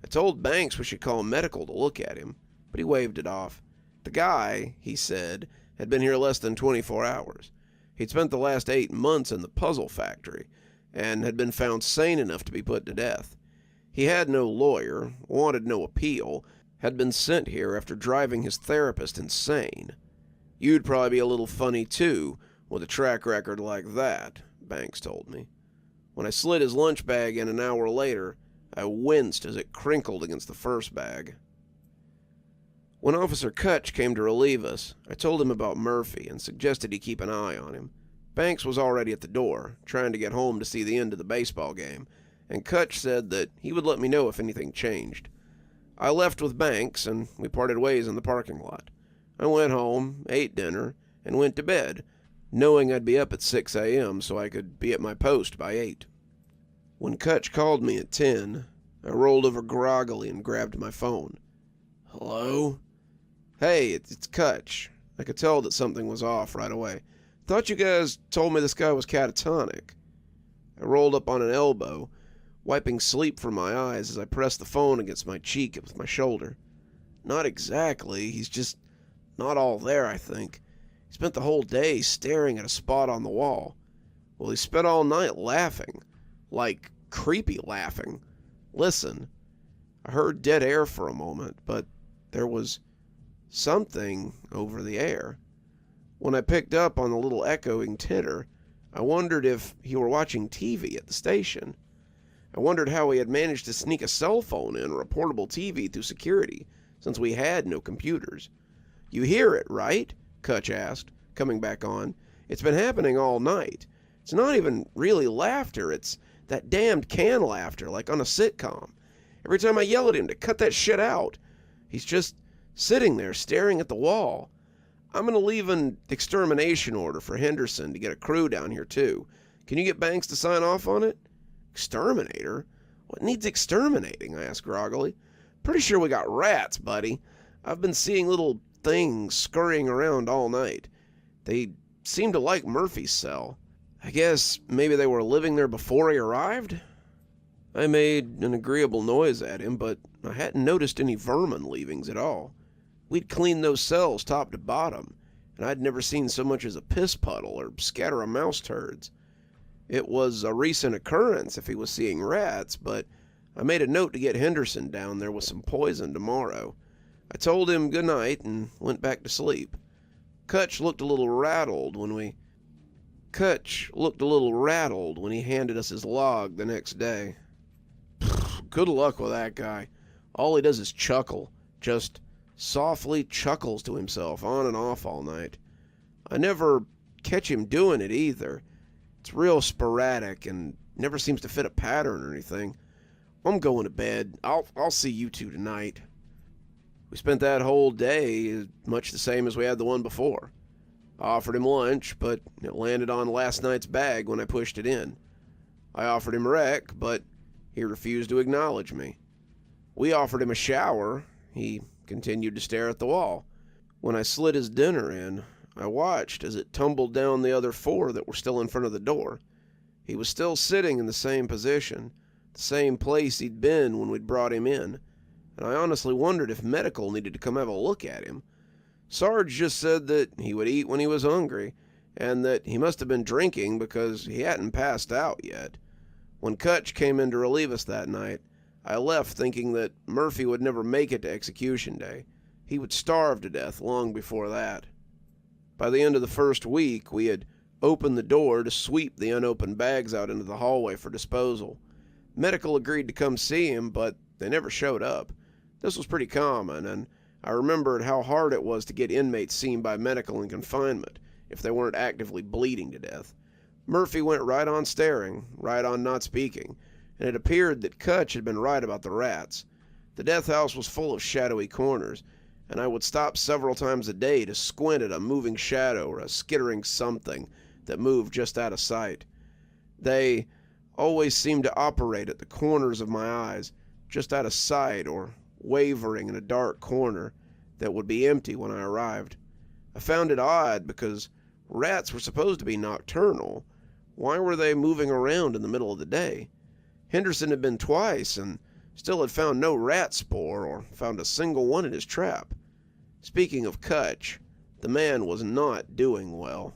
I told Banks we should call medical to look at him, but he waved it off. The guy, he said, had been here less than 24 hours. He'd spent the last 8 months in the puzzle factory, and had been found sane enough to be put to death. He had no lawyer, wanted no appeal, had been sent here after driving his therapist insane. You'd probably be a little funny too, with a track record like that, Banks told me. When I slid his lunch bag in an hour later, I winced as it crinkled against the first bag. When Officer Kutch came to relieve us, I told him about Murphy and suggested he keep an eye on him. Banks was already at the door, trying to get home to see the end of the baseball game, and Kutch said that he would let me know if anything changed. I left with Banks, and we parted ways in the parking lot. I went home, ate dinner, and went to bed, knowing I'd be up at 6 a.m. so I could be at my post by 8. When Kutch called me at 10, I rolled over groggily and grabbed my phone. "Hello?" "Hey, it's Kutch." I could tell that something was off right away. "Thought you guys told me this guy was catatonic." I rolled up on an elbow, wiping sleep from my eyes as I pressed the phone against my cheek with my shoulder. "Not exactly. He's just not all there, I think. He spent the whole day staring at a spot on the wall. Well, he spent all night laughing. Like, creepy laughing. Listen. I heard dead air for a moment, but there was something over the air. When I picked up on the little echoing titter, I wondered if he were watching TV at the station. I wondered how he had managed to sneak a cell phone in or a portable TV through security, since we had no computers. "You hear it, right?" Kutch asked, coming back on. "It's been happening all night. It's not even really laughter, it's that damned can laughter, like on a sitcom. Every time I yell at him to cut that shit out, he's just sitting there staring at the wall. I'm going to leave an extermination order for Henderson to get a crew down here, too. Can you get Banks to sign off on it?" "Exterminator? What needs exterminating?" I asked groggily. "Pretty sure we got rats, buddy. I've been seeing little things scurrying around all night. They seem to like Murphy's cell. I guess maybe they were living there before he arrived?" I made an agreeable noise at him, but I hadn't noticed any vermin leavings at all. We'd cleaned those cells top to bottom, and I'd never seen so much as a piss puddle or scatter of mouse turds. It was a recent occurrence if he was seeing rats, but I made a note to get Henderson down there with some poison tomorrow. I told him good night and went back to sleep. Kutch looked a little rattled when he handed us his log the next day. "Good luck with that guy. All he does is chuckle, just softly chuckles to himself on and off all night. I never catch him doing it either. It's real sporadic and never seems to fit a pattern or anything. I'm going to bed. I'll see you two tonight." We spent that whole day much the same as we had the one before. I offered him lunch, but it landed on last night's bag when I pushed it in. I offered him rec, but he refused to acknowledge me. We offered him a shower. He continued to stare at the wall. When I slid his dinner in, I watched as it tumbled down the other 4 that were still in front of the door. He was still sitting in the same position, the same place he'd been when we'd brought him in, and I honestly wondered if medical needed to come have a look at him. Sarge just said that he would eat when he was hungry, and that he must have been drinking because he hadn't passed out yet. When Kutch came in to relieve us that night, I left thinking that Murphy would never make it to execution day. He would starve to death long before that. By the end of the first week, we had opened the door to sweep the unopened bags out into the hallway for disposal. Medical agreed to come see him, but they never showed up. This was pretty common, and I remembered how hard it was to get inmates seen by medical in confinement if they weren't actively bleeding to death. Murphy went right on staring, right on not speaking, and it appeared that Kutch had been right about the rats. The Deathhouse was full of shadowy corners, and I would stop several times a day to squint at a moving shadow or a skittering something that moved just out of sight. They always seemed to operate at the corners of my eyes, just out of sight or wavering in a dark corner that would be empty when I arrived. I found it odd because rats were supposed to be nocturnal. Why were they moving around in the middle of the day? Henderson had been twice and still had found no rat spoor or found a single one in his trap. Speaking of Kutch, the man was not doing well.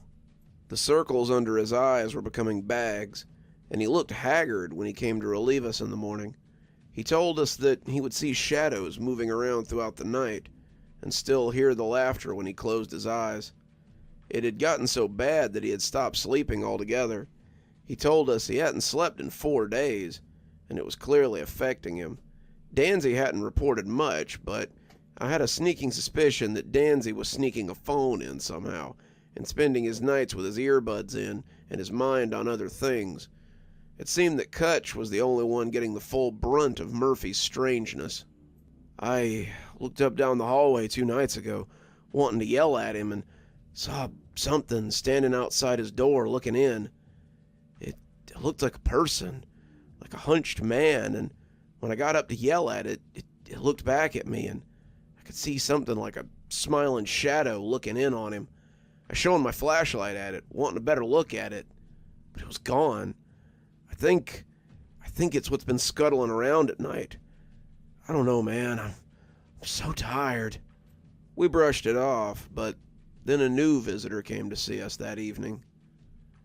The circles under his eyes were becoming bags, and he looked haggard when he came to relieve us in the morning. He told us that he would see shadows moving around throughout the night and still hear the laughter when he closed his eyes. It had gotten so bad that he had stopped sleeping altogether. He told us he hadn't slept in 4 days, and it was clearly affecting him. Danzy hadn't reported much, but I had a sneaking suspicion that Danzy was sneaking a phone in somehow and spending his nights with his earbuds in and his mind on other things. It seemed that Kutch was the only one getting the full brunt of Murphy's strangeness. I looked up down the hallway 2 nights ago, wanting to yell at him, and saw something standing outside his door looking in. It looked like a person, like a hunched man, and when I got up to yell at it, it looked back at me, and I could see something like a smiling shadow looking in on him. I shone my flashlight at it, wanting a better look at it, but it was gone. I think it's what's been scuttling around at night. I don't know, man. I'm so tired. We brushed it off, but then a new visitor came to see us that evening.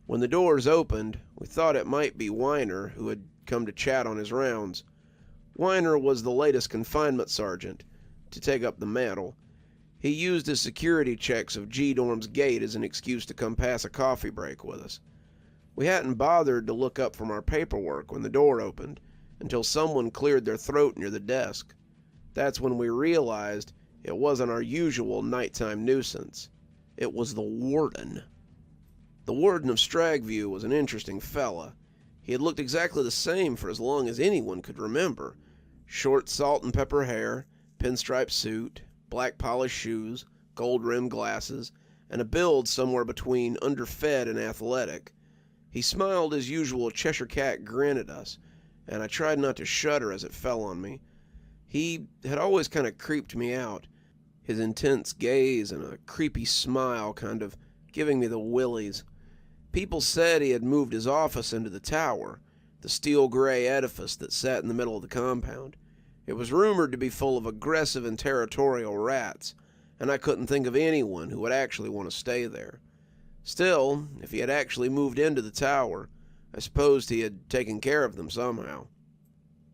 When the doors opened, we thought it might be Weiner, who had come to chat on his rounds. Weiner was the latest confinement sergeant to take up the mantle. He used his security checks of G-Dorm's gate as an excuse to come pass a coffee break with us. We hadn't bothered to look up from our paperwork when the door opened until someone cleared their throat near the desk. That's when we realized it wasn't our usual nighttime nuisance. It was the warden. The warden of Stragview was an interesting fella. He had looked exactly the same for as long as anyone could remember. Short salt and pepper hair, pinstripe suit, black polished shoes, gold-rimmed glasses, and a build somewhere between underfed and athletic. He smiled his usual Cheshire Cat grin at us, and I tried not to shudder as it fell on me. He had always kind of creeped me out, his intense gaze and a creepy smile kind of giving me the willies. People said he had moved his office into the tower, the steel-gray edifice that sat in the middle of the compound. It was rumored to be full of aggressive and territorial rats, and I couldn't think of anyone who would actually want to stay there. Still, if he had actually moved into the tower, I supposed he had taken care of them somehow.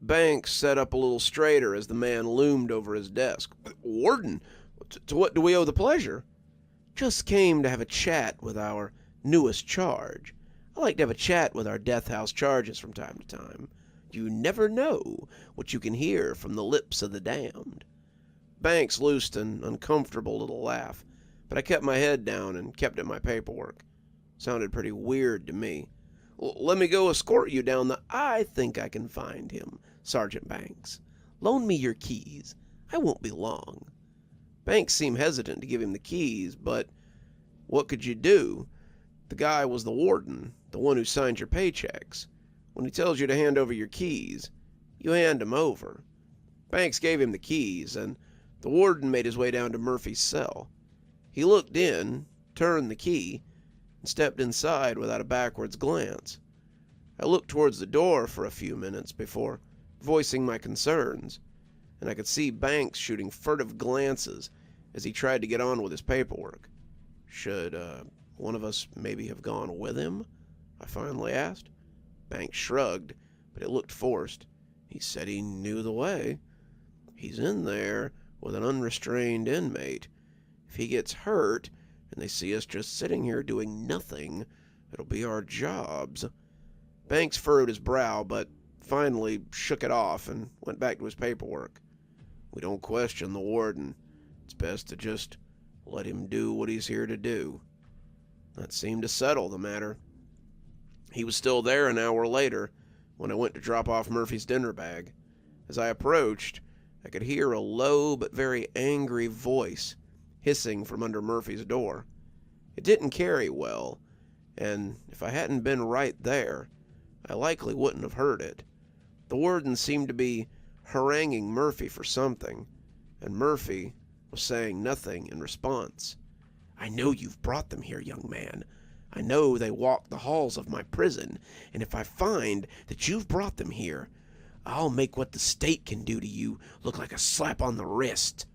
Banks sat up a little straighter as the man loomed over his desk. "Warden, to what do we owe the pleasure?" "Just came to have a chat with our newest charge. I like to have a chat with our Deathhouse charges from time to time. You never know what you can hear from the lips of the damned." Banks loosed an uncomfortable little laugh, but I kept my head down and kept at my paperwork. Sounded pretty weird to me. "Let me go escort you down the—" "I think I can find him, Sergeant Banks. Loan me your keys. I won't be long." Banks seemed hesitant to give him the keys, but what could you do? The guy was the warden, the one who signed your paychecks. When he tells you to hand over your keys, you hand them over. Banks gave him the keys, and the warden made his way down to Murphy's cell. He looked in, turned the key, and stepped inside without a backwards glance. I looked towards the door for a few minutes before voicing my concerns, and I could see Banks shooting furtive glances as he tried to get on with his paperwork. "Should, one of us maybe have gone with him?" I finally asked. Banks shrugged, but it looked forced. He said he knew the way. "He's in there with an unrestrained inmate. If he gets hurt, and they see us just sitting here doing nothing, it'll be our jobs." Banks furrowed his brow, but finally shook it off and went back to his paperwork. "We don't question the warden. It's best to just let him do what he's here to do." That seemed to settle the matter. He was still there an hour later when I went to drop off Murphy's dinner bag. As I approached, I could hear a low but very angry voice hissing from under Murphy's door. It didn't carry well, and if I hadn't been right there, I likely wouldn't have heard it. The warden seemed to be haranguing Murphy for something, and Murphy was saying nothing in response. "I know you've brought them here, young man. I know they walk the halls of my prison, and if I find that you've brought them here, I'll make what the state can do to you look like a slap on the wrist."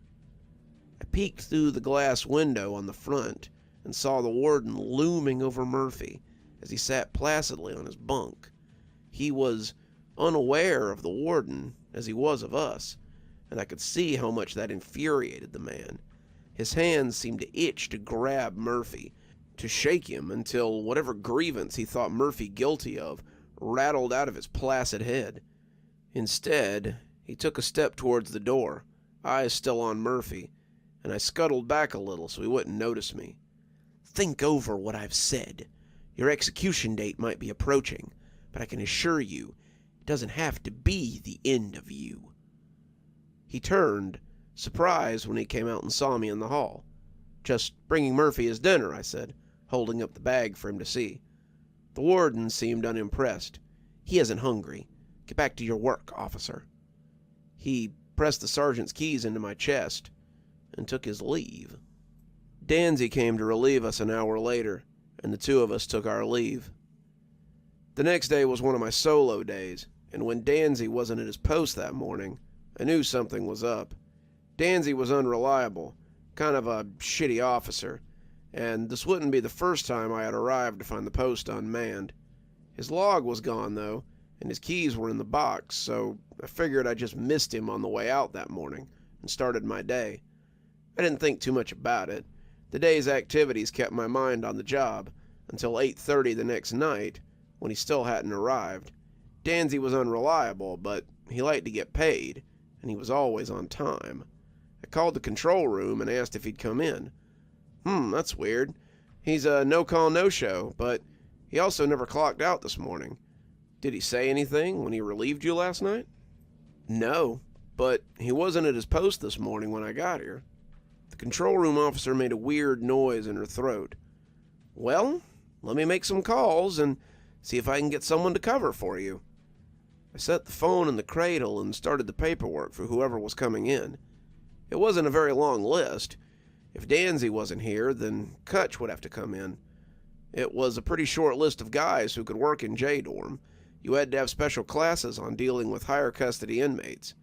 I peeked through the glass window on the front and saw the warden looming over Murphy as he sat placidly on his bunk. He was unaware of the warden as he was of us, and I could see how much that infuriated the man. His hands seemed to itch to grab Murphy, to shake him until whatever grievance he thought Murphy guilty of rattled out of his placid head. Instead, he took a step towards the door, eyes still on Murphy, and I scuttled back a little so he wouldn't notice me. "Think over what I've said. Your execution date might be approaching, but I can assure you it doesn't have to be the end of you." He turned, surprised when he came out and saw me in the hall. "Just bringing Murphy his dinner," I said, holding up the bag for him to see. The warden seemed unimpressed. "He isn't hungry. Get back to your work, officer." He pressed the sergeant's keys into my chest and took his leave. Danzy came to relieve us an hour later, and the two of us took our leave. The next day was one of my solo days, and when Danzy wasn't at his post that morning, I knew something was up. Danzy was unreliable, kind of a shitty officer, and this wouldn't be the first time I had arrived to find the post unmanned. His log was gone, though, and his keys were in the box, so I figured I just missed him on the way out that morning and started my day. I didn't think too much about it. The day's activities kept my mind on the job until 8:30 the next night, when he still hadn't arrived. Danzy was unreliable, but he liked to get paid, and he was always on time. I called the control room and asked if he'd come in. That's weird. He's a no-call, no-show, but he also never clocked out this morning. Did he say anything when he relieved you last night? No, but he wasn't at his post this morning when I got here. The control room officer made a weird noise in her throat. Well, let me make some calls and see if I can get someone to cover for you. I set the phone in the cradle and started the paperwork for whoever was coming in. It wasn't a very long list. If Danzy wasn't here, then Kutch would have to come in. It was a pretty short list of guys who could work in J-Dorm. You had to have special classes on dealing with higher custody inmates.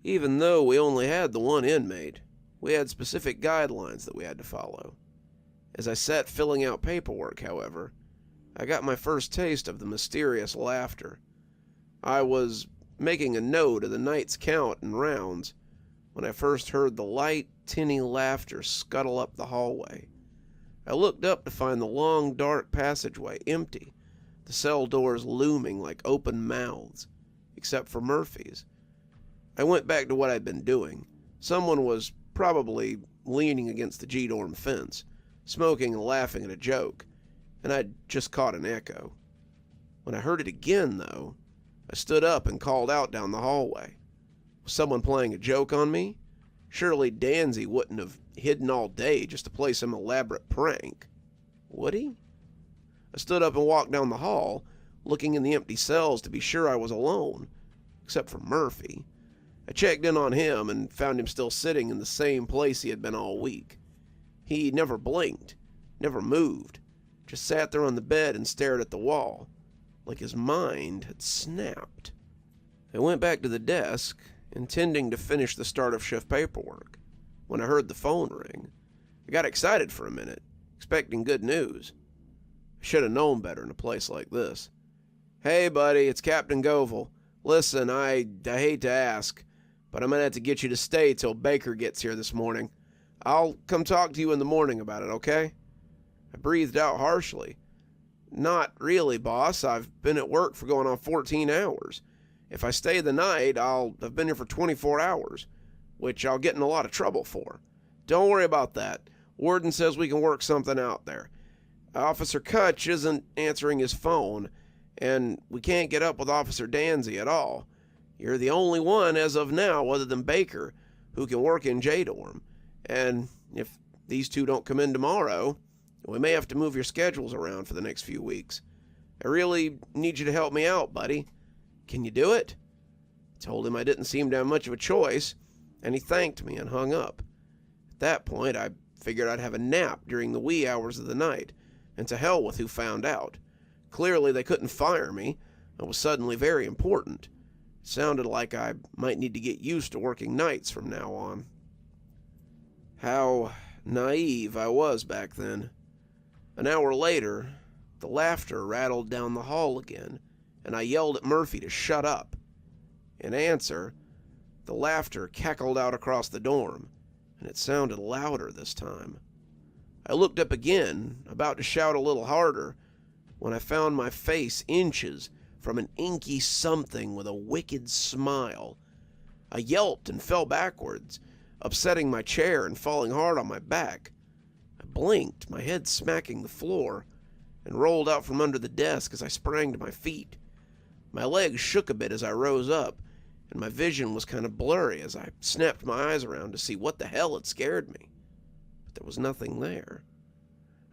Even though we only had the one inmate, we had specific guidelines that we had to follow. As I sat filling out paperwork, however, I got my first taste of the mysterious laughter. I was making a note of the night's count and rounds when I first heard the light, tinny laughter scuttle up the hallway. I looked up to find the long, dark passageway empty, the cell doors looming like open mouths, except for Murphy's. I went back to what I'd been doing. Someone was probably leaning against the G-dorm fence, smoking and laughing at a joke, and I'd just caught an echo. When I heard it again, though, I stood up and called out down the hallway. Was someone playing a joke on me? Surely Danzy wouldn't have hidden all day just to play some elaborate prank. Would he? I stood up and walked down the hall, looking in the empty cells to be sure I was alone, except for Murphy. I checked in on him and found him still sitting in the same place he had been all week. He never blinked, never moved, just sat there on the bed and stared at the wall, like his mind had snapped. I went back to the desk, intending to finish the start of shift paperwork, when I heard the phone ring. I got excited for a minute, expecting good news. I should have known better in a place like this. Hey, buddy, it's Captain Govil. Listen, I hate to ask, but I'm going to have to get you to stay till Baker gets here this morning. I'll come talk to you in the morning about it, okay? I breathed out harshly. Not really, boss. I've been at work for going on 14 hours. If I stay the night, I'll have been here for 24 hours, which I'll get in a lot of trouble for. Don't worry about that. Warden says we can work something out there. Officer Kutch isn't answering his phone, and we can't get up with Officer Danzy at all. You're the only one as of now, other than Baker, who can work in J-Dorm. And if these two don't come in tomorrow, we may have to move your schedules around for the next few weeks. I really need you to help me out, buddy. Can you do it? I told him I didn't seem to have much of a choice, and he thanked me and hung up. At that point, I figured I'd have a nap during the wee hours of the night, and to hell with who found out. Clearly they couldn't fire me. I was suddenly very important. It sounded like I might need to get used to working nights from now on. How naive I was back then. An hour later, the laughter rattled down the hall again, and I yelled at Murphy to shut up. In answer, the laughter cackled out across the dorm, and it sounded louder this time. I looked up again, about to shout a little harder, when I found my face inches from an inky something with a wicked smile. I yelped and fell backwards, upsetting my chair and falling hard on my back. I blinked, my head smacking the floor, and rolled out from under the desk as I sprang to my feet. My legs shook a bit as I rose up, and my vision was kind of blurry as I snapped my eyes around to see what the hell had scared me. But there was nothing there.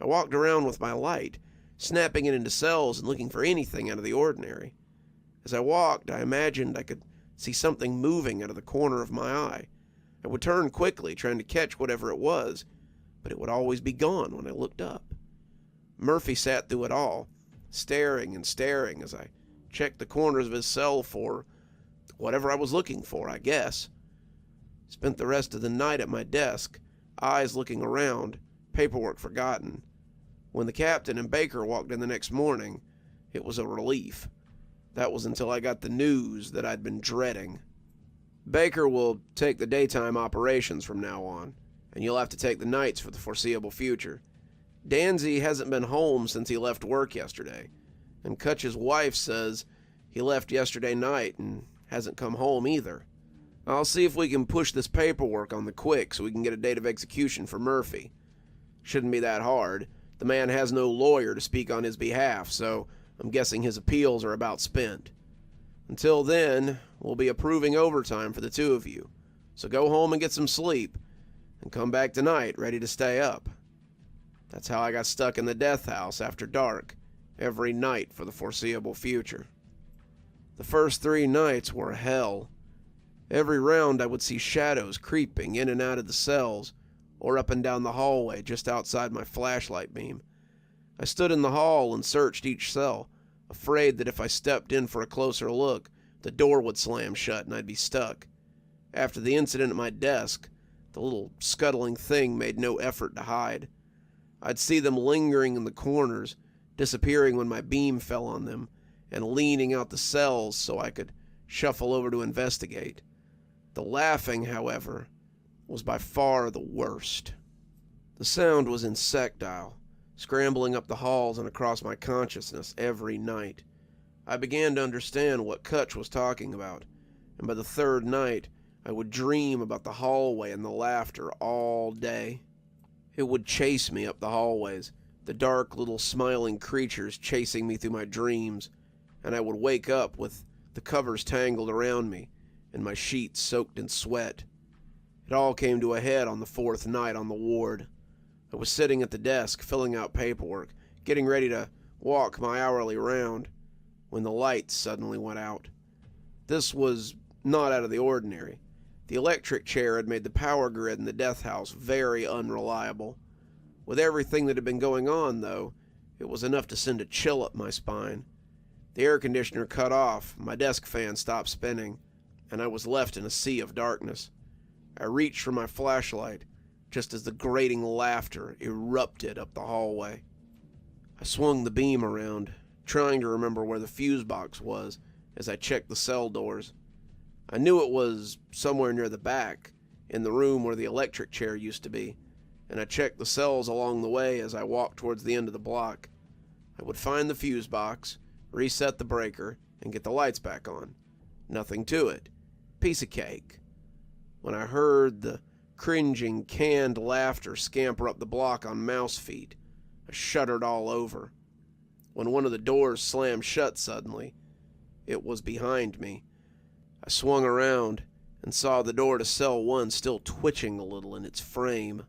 I walked around with my light, snapping it into cells and looking for anything out of the ordinary. As I walked, I imagined I could see something moving out of the corner of my eye. I would turn quickly, trying to catch whatever it was, but it would always be gone when I looked up. Murphy sat through it all, staring and staring as I checked the corners of his cell for whatever I was looking for, I guess. Spent the rest of the night at my desk, eyes looking around, paperwork forgotten. When the captain and Baker walked in the next morning, it was a relief. That was until I got the news that I'd been dreading. Baker will take the daytime operations from now on, and you'll have to take the nights for the foreseeable future. Danzy hasn't been home since he left work yesterday, and Kutch's wife says he left yesterday night and hasn't come home either. I'll see if we can push this paperwork on the quick so we can get a date of execution for Murphy. Shouldn't be that hard. The man has no lawyer to speak on his behalf, so I'm guessing his appeals are about spent. Until then, we'll be approving overtime for the two of you, so go home and get some sleep, and come back tonight ready to stay up. That's how I got stuck in the Deathhouse after dark, every night for the foreseeable future. The first 3 nights were hell. Every round I would see shadows creeping in and out of the cells, or up and down the hallway just outside my flashlight beam. I stood in the hall and searched each cell, afraid that if I stepped in for a closer look, the door would slam shut and I'd be stuck. After the incident at my desk, the little scuttling thing made no effort to hide. I'd see them lingering in the corners, disappearing when my beam fell on them, and leaning out the cells so I could shuffle over to investigate. The laughing, however, was by far the worst. The sound was insectile, scrambling up the halls and across my consciousness every night. I began to understand what Kutch was talking about, and by the 3rd night, I would dream about the hallway and the laughter all day. It would chase me up the hallways, the dark little smiling creatures chasing me through my dreams, and I would wake up with the covers tangled around me and my sheets soaked in sweat. It all came to a head on the 4th night on the ward. I was sitting at the desk filling out paperwork, getting ready to walk my hourly round, when the lights suddenly went out. This was not out of the ordinary. The electric chair had made the power grid in the Deathhouse very unreliable. With everything that had been going on, though, it was enough to send a chill up my spine. The air conditioner cut off, my desk fan stopped spinning, and I was left in a sea of darkness. I reached for my flashlight, just as the grating laughter erupted up the hallway. I swung the beam around, trying to remember where the fuse box was as I checked the cell doors. I knew it was somewhere near the back, in the room where the electric chair used to be, and I checked the cells along the way as I walked towards the end of the block. I would find the fuse box, reset the breaker, and get the lights back on. Nothing to it. Piece of cake. When I heard the cringing, canned laughter scamper up the block on mouse feet, I shuddered all over. When one of the doors slammed shut suddenly, it was behind me. I swung around and saw the door to cell 1 still twitching a little in its frame.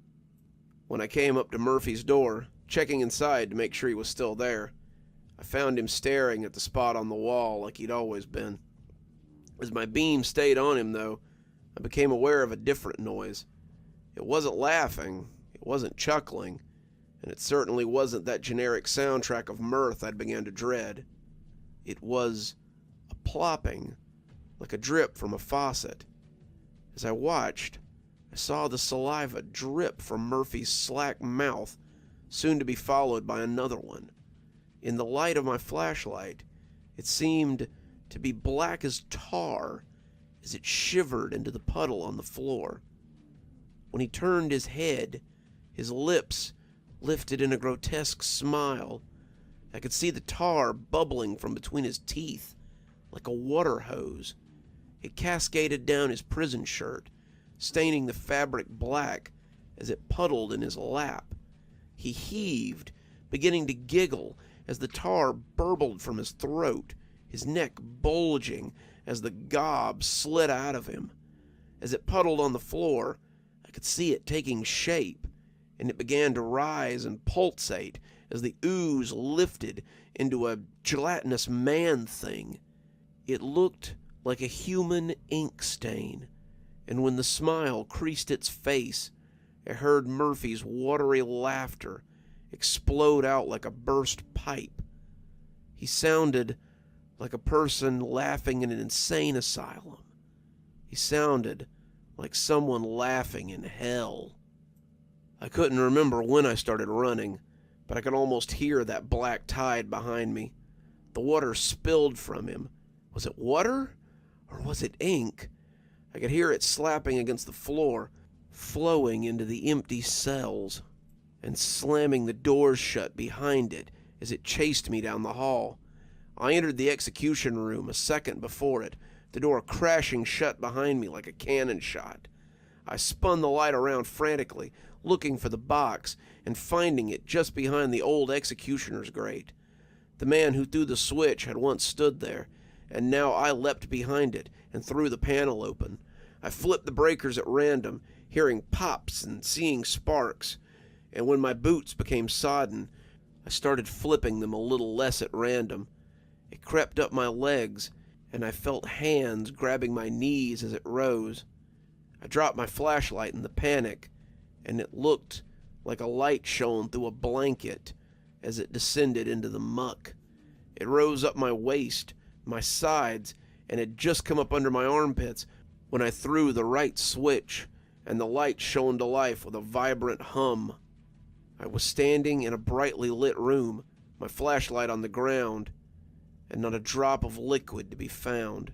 When I came up to Murphy's door, checking inside to make sure he was still there, I found him staring at the spot on the wall like he'd always been. As my beam stayed on him, though, I became aware of a different noise. It wasn't laughing, it wasn't chuckling, and it certainly wasn't that generic soundtrack of mirth I'd begun to dread. It was a plopping, like a drip from a faucet. As I watched, I saw the saliva drip from Murphy's slack mouth, soon to be followed by another one. In the light of my flashlight, it seemed to be black as tar as it shivered into the puddle on the floor. When he turned his head, his lips lifted in a grotesque smile. I could see the tar bubbling from between his teeth like a water hose. It cascaded down his prison shirt, staining the fabric black as it puddled in his lap. He heaved, beginning to giggle as the tar burbled from his throat, his neck bulging as the gob slid out of him. As it puddled on the floor, I could see it taking shape, and it began to rise and pulsate as the ooze lifted into a gelatinous man-thing. It looked like a human ink stain, and when the smile creased its face, I heard Murphy's watery laughter explode out like a burst pipe. He sounded like a person laughing in an insane asylum. He sounded like someone laughing in hell. I couldn't remember when I started running, but I could almost hear that black tide behind me. The water spilled from him. Was it water? Or was it ink? I could hear it slapping against the floor, flowing into the empty cells, and slamming the doors shut behind it as it chased me down the hall. I entered the execution room a second before it, the door crashing shut behind me like a cannon shot. I spun the light around frantically, looking for the box, and finding it just behind the old executioner's grate. The man who threw the switch had once stood there, and now I leapt behind it and threw the panel open. I flipped the breakers at random, hearing pops and seeing sparks, and when my boots became sodden, I started flipping them a little less at random. It crept up my legs, and I felt hands grabbing my knees as it rose. I dropped my flashlight in the panic, and it looked like a light shone through a blanket as it descended into the muck. It rose up my waist, my sides, and had just come up under my armpits when I threw the right switch, and the light shone to life with a vibrant hum. I was standing in a brightly lit room, my flashlight on the ground, and not a drop of liquid to be found.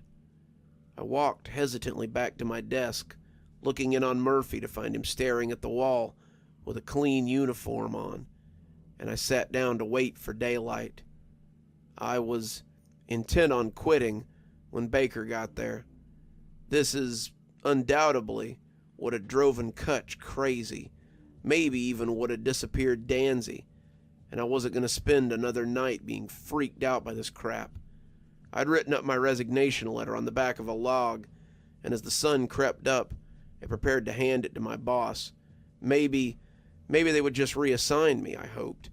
I walked hesitantly back to my desk, looking in on Murphy to find him staring at the wall with a clean uniform on, and I sat down to wait for daylight. I was intent on quitting when Baker got there. This is undoubtedly what had driven Kutch crazy, maybe even what had disappeared Danzy, and I wasn't going to spend another night being freaked out by this crap. I'd written up my resignation letter on the back of a log, and as the sun crept up, I prepared to hand it to my boss. Maybe they would just reassign me, I hoped,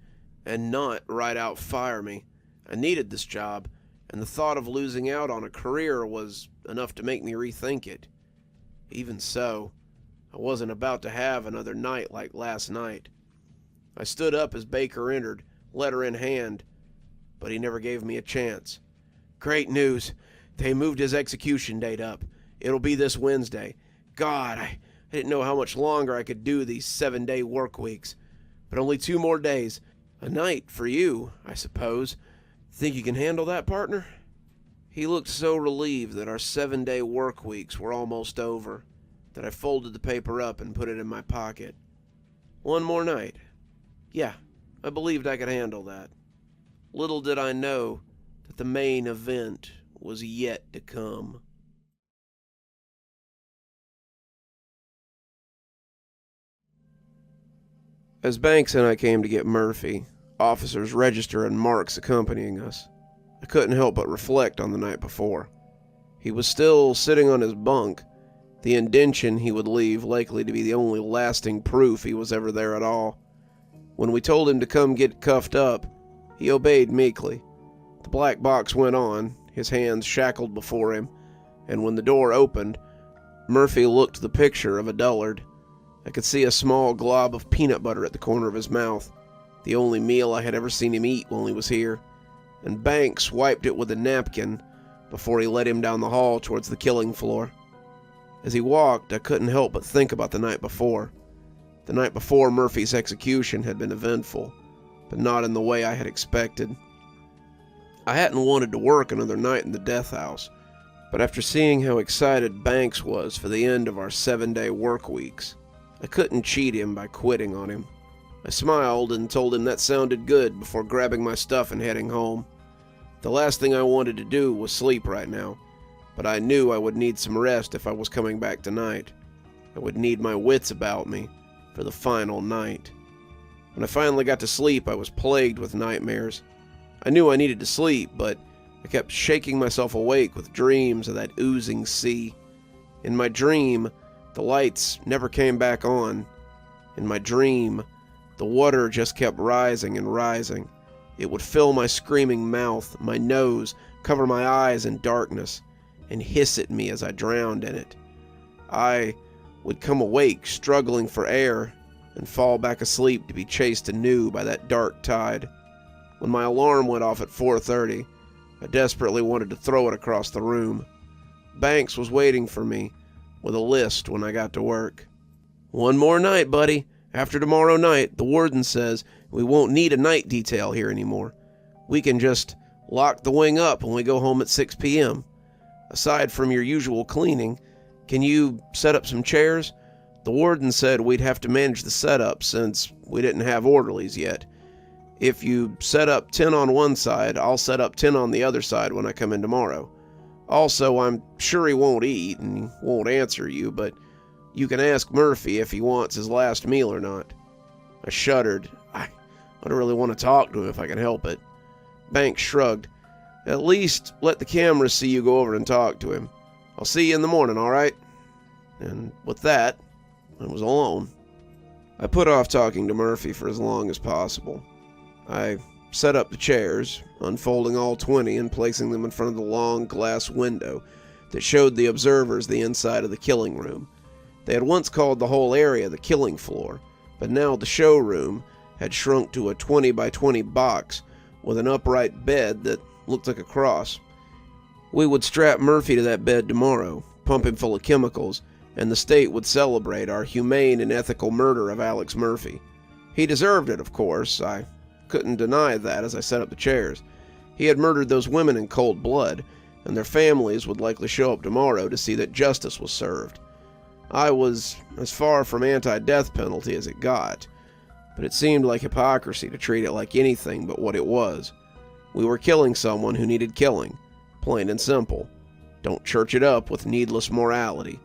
and not right out fire me. I needed this job, and the thought of losing out on a career was enough to make me rethink it. Even so, I wasn't about to have another night like last night. I stood up as Baker entered, letter in hand, but he never gave me a chance. Great news. They moved his execution date up. It'll be this Wednesday. God, I didn't know how much longer I could do these 7-day work weeks. But only 2 more days. A night for you, I suppose. Think you can handle that, partner? He looked so relieved that our 7-day work weeks were almost over that I folded the paper up and put it in my pocket. 1 more night. Yeah, I believed I could handle that. Little did I know that the main event was yet to come. As Banks and I came to get Murphy, officers Register and Marks accompanying us, I couldn't help but reflect on the night before. He was still sitting on his bunk, the indention he would leave likely to be the only lasting proof he was ever there at all. When we told him to come get cuffed up, he obeyed meekly. The black box went on, his hands shackled before him, and when the door opened, Murphy looked the picture of a dullard. I could see a small glob of peanut butter at the corner of his mouth, the only meal I had ever seen him eat while he was here, and Banks wiped it with a napkin before he led him down the hall towards the killing floor. As he walked, I couldn't help but think about the night before. The night before Murphy's execution had been eventful, but not in the way I had expected. I hadn't wanted to work another night in the Deathhouse, but after seeing how excited Banks was for the end of our 7-day work weeks, I couldn't cheat him by quitting on him. I smiled and told him that sounded good before grabbing my stuff and heading home. The last thing I wanted to do was sleep right now, but I knew I would need some rest if I was coming back tonight. I would need my wits about me for the final night. When I finally got to sleep, I was plagued with nightmares. I knew I needed to sleep, but I kept shaking myself awake with dreams of that oozing sea. In my dream, the lights never came back on. In my dream, the water just kept rising and rising. It would fill my screaming mouth, my nose, cover my eyes in darkness, and hiss at me as I drowned in it. I would come awake, struggling for air, and fall back asleep to be chased anew by that dark tide. When my alarm went off at 4:30, I desperately wanted to throw it across the room. Banks was waiting for me with a list when I got to work. 1 more night, buddy. After tomorrow night, the warden says we won't need a night detail here anymore. We can just lock the wing up when we go home at 6 p.m. Aside from your usual cleaning, can you set up some chairs? The warden said we'd have to manage the setup since we didn't have orderlies yet. If you set up 10 on one side, I'll set up 10 on the other side when I come in tomorrow. Also, I'm sure he won't eat and he won't answer you, but you can ask Murphy if he wants his last meal or not. I shuddered. I don't really want to talk to him if I can help it. Banks shrugged. At least let the cameras see you go over and talk to him. I'll see you in the morning, all right? And with that, I was alone. I put off talking to Murphy for as long as possible. I set up the chairs, unfolding all 20 and placing them in front of the long glass window that showed the observers the inside of the killing room. They had once called the whole area the killing floor, but now the showroom had shrunk to a 20 by 20 box with an upright bed that looked like a cross. We would strap Murphy to that bed tomorrow, pump him full of chemicals, and the state would celebrate our humane and ethical murder of Alex Murphy. He deserved it, of course. I couldn't deny that as I set up the chairs. He had murdered those women in cold blood, and their families would likely show up tomorrow to see that justice was served. I was as far from anti-death penalty as it got, but it seemed like hypocrisy to treat it like anything but what it was. We were killing someone who needed killing, plain and simple. Don't church it up with needless morality.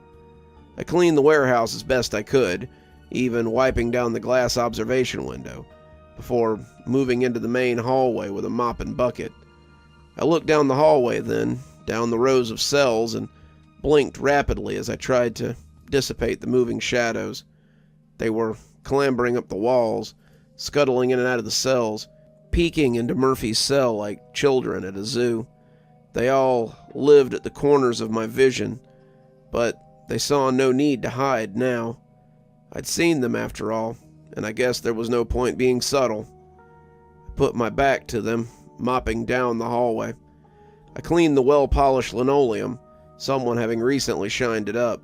I cleaned the warehouse as best I could, even wiping down the glass observation window, before moving into the main hallway with a mop and bucket. I looked down the hallway then, down the rows of cells, and blinked rapidly as I tried to dissipate the moving shadows. They were clambering up the walls, scuttling in and out of the cells, peeking into Murphy's cell like children at a zoo. They all lived at the corners of my vision, but they saw no need to hide now. I'd seen them after all, and I guess there was no point being subtle. I put my back to them, mopping down the hallway. I cleaned the well-polished linoleum, someone having recently shined it up,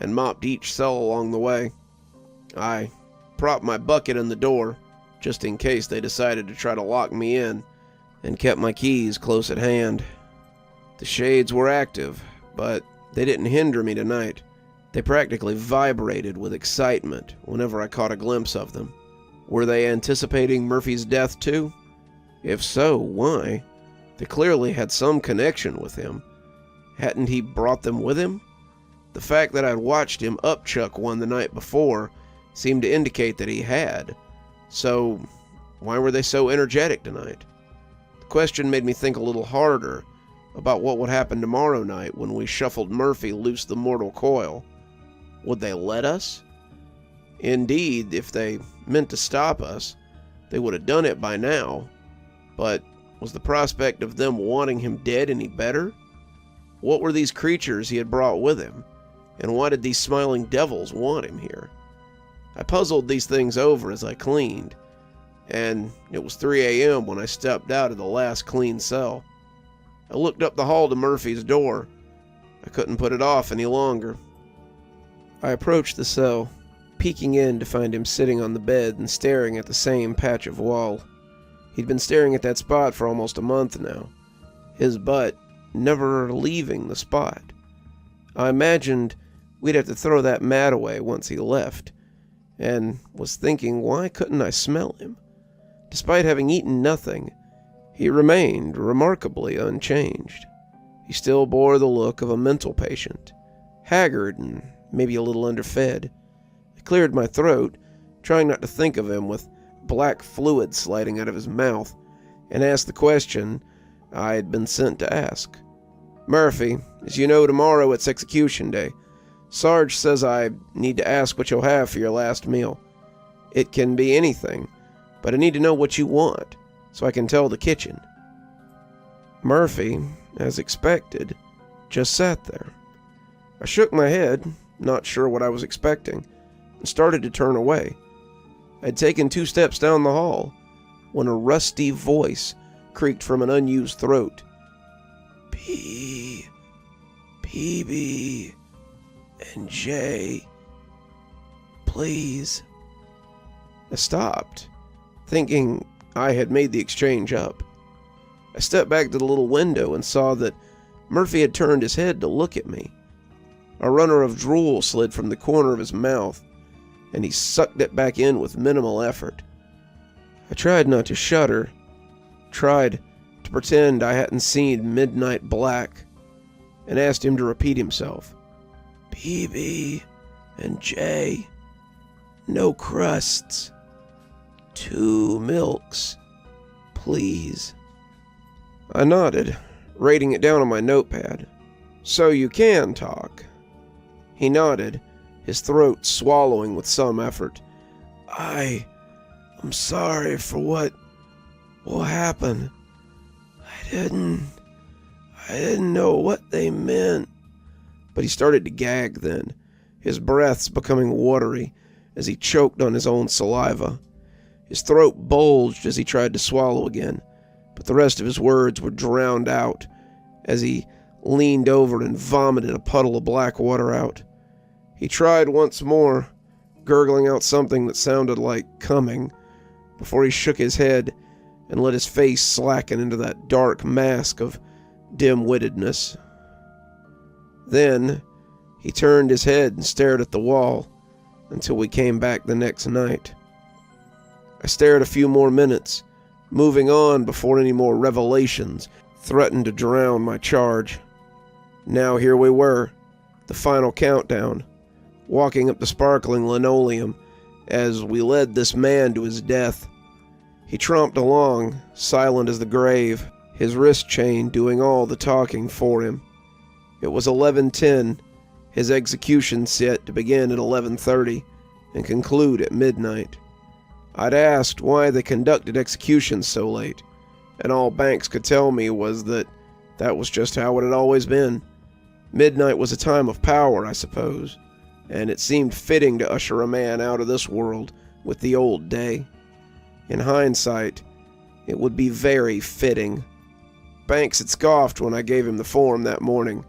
and mopped each cell along the way. I propped my bucket in the door, just in case they decided to try to lock me in, and kept my keys close at hand. The shades were active, but they didn't hinder me tonight. They practically vibrated with excitement whenever I caught a glimpse of them. Were they anticipating Murphy's death too? If so, why? They clearly had some connection with him. Hadn't he brought them with him? The fact that I'd watched him upchuck one the night before seemed to indicate that he had. So, why were they so energetic tonight? The question made me think a little harder about what would happen tomorrow night when we shuffled Murphy loose the mortal coil. Would they let us? Indeed, if they meant to stop us, they would have done it by now. But was the prospect of them wanting him dead any better? What were these creatures he had brought with him? And why did these smiling devils want him here? I puzzled these things over as I cleaned, and it was 3 a.m. when I stepped out of the last clean cell. I looked up the hall to Murphy's door. I couldn't put it off any longer. I approached the cell, peeking in to find him sitting on the bed and staring at the same patch of wall. He'd been staring at that spot for almost a month now, his butt never leaving the spot. I imagined we'd have to throw that mat away once he left, and was thinking, why couldn't I smell him? Despite having eaten nothing, he remained remarkably unchanged. He still bore the look of a mental patient, haggard and maybe a little underfed. I cleared my throat, trying not to think of him with black fluid sliding out of his mouth, and asked the question I had been sent to ask. Murphy, as you know, tomorrow it's execution day. Sarge says I need to ask what you'll have for your last meal. It can be anything, but I need to know what you want, so I can tell the kitchen. Murphy, as expected, just sat there. I shook my head, not sure what I was expecting, and started to turn away. I'd taken 2 steps down the hall when a rusty voice creaked from an unused throat. PB, and J, please. I stopped, thinking I had made the exchange up. I stepped back to the little window and saw that Murphy had turned his head to look at me. A runner of drool slid from the corner of his mouth, and he sucked it back in with minimal effort. I tried not to shudder, tried to pretend I hadn't seen Midnight Black, and asked him to repeat himself. PB and J, no crusts, 2 milks, please. I nodded, writing it down on my notepad. So you can talk. He nodded, his throat swallowing with some effort. I'm sorry for what will happen. I didn't know what they meant. But he started to gag then, his breaths becoming watery as he choked on his own saliva. His throat bulged as he tried to swallow again, but the rest of his words were drowned out as he leaned over and vomited a puddle of black water out. He tried once more, gurgling out something that sounded like coming, before he shook his head and let his face slacken into that dark mask of dim-wittedness. Then he turned his head and stared at the wall until we came back the next night. I stared a few more minutes, moving on before any more revelations threatened to drown my charge. Now here we were, the final countdown, walking up the sparkling linoleum as we led this man to his death. He tromped along, silent as the grave, his wrist chain doing all the talking for him. It was 11:10, his execution set to begin at 11:30 and conclude at midnight. I'd asked why they conducted executions so late, and all Banks could tell me was that was just how it had always been. Midnight was a time of power, I suppose, and it seemed fitting to usher a man out of this world with the old day. In hindsight, it would be very fitting. Banks had scoffed when I gave him the form that morning.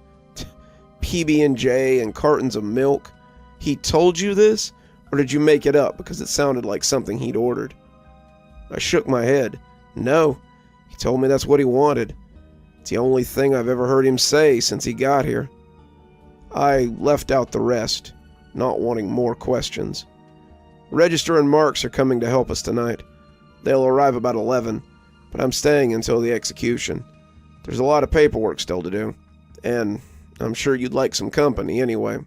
PB&J and cartons of milk. He told you this, or did you make it up because it sounded like something he'd ordered? I shook my head. No, he told me that's what he wanted. It's the only thing I've ever heard him say since he got here. I left out the rest, not wanting more questions. Register and Marks are coming to help us tonight. They'll arrive about 11, but I'm staying until the execution. There's a lot of paperwork still to do, and I'm sure you'd like some company anyway.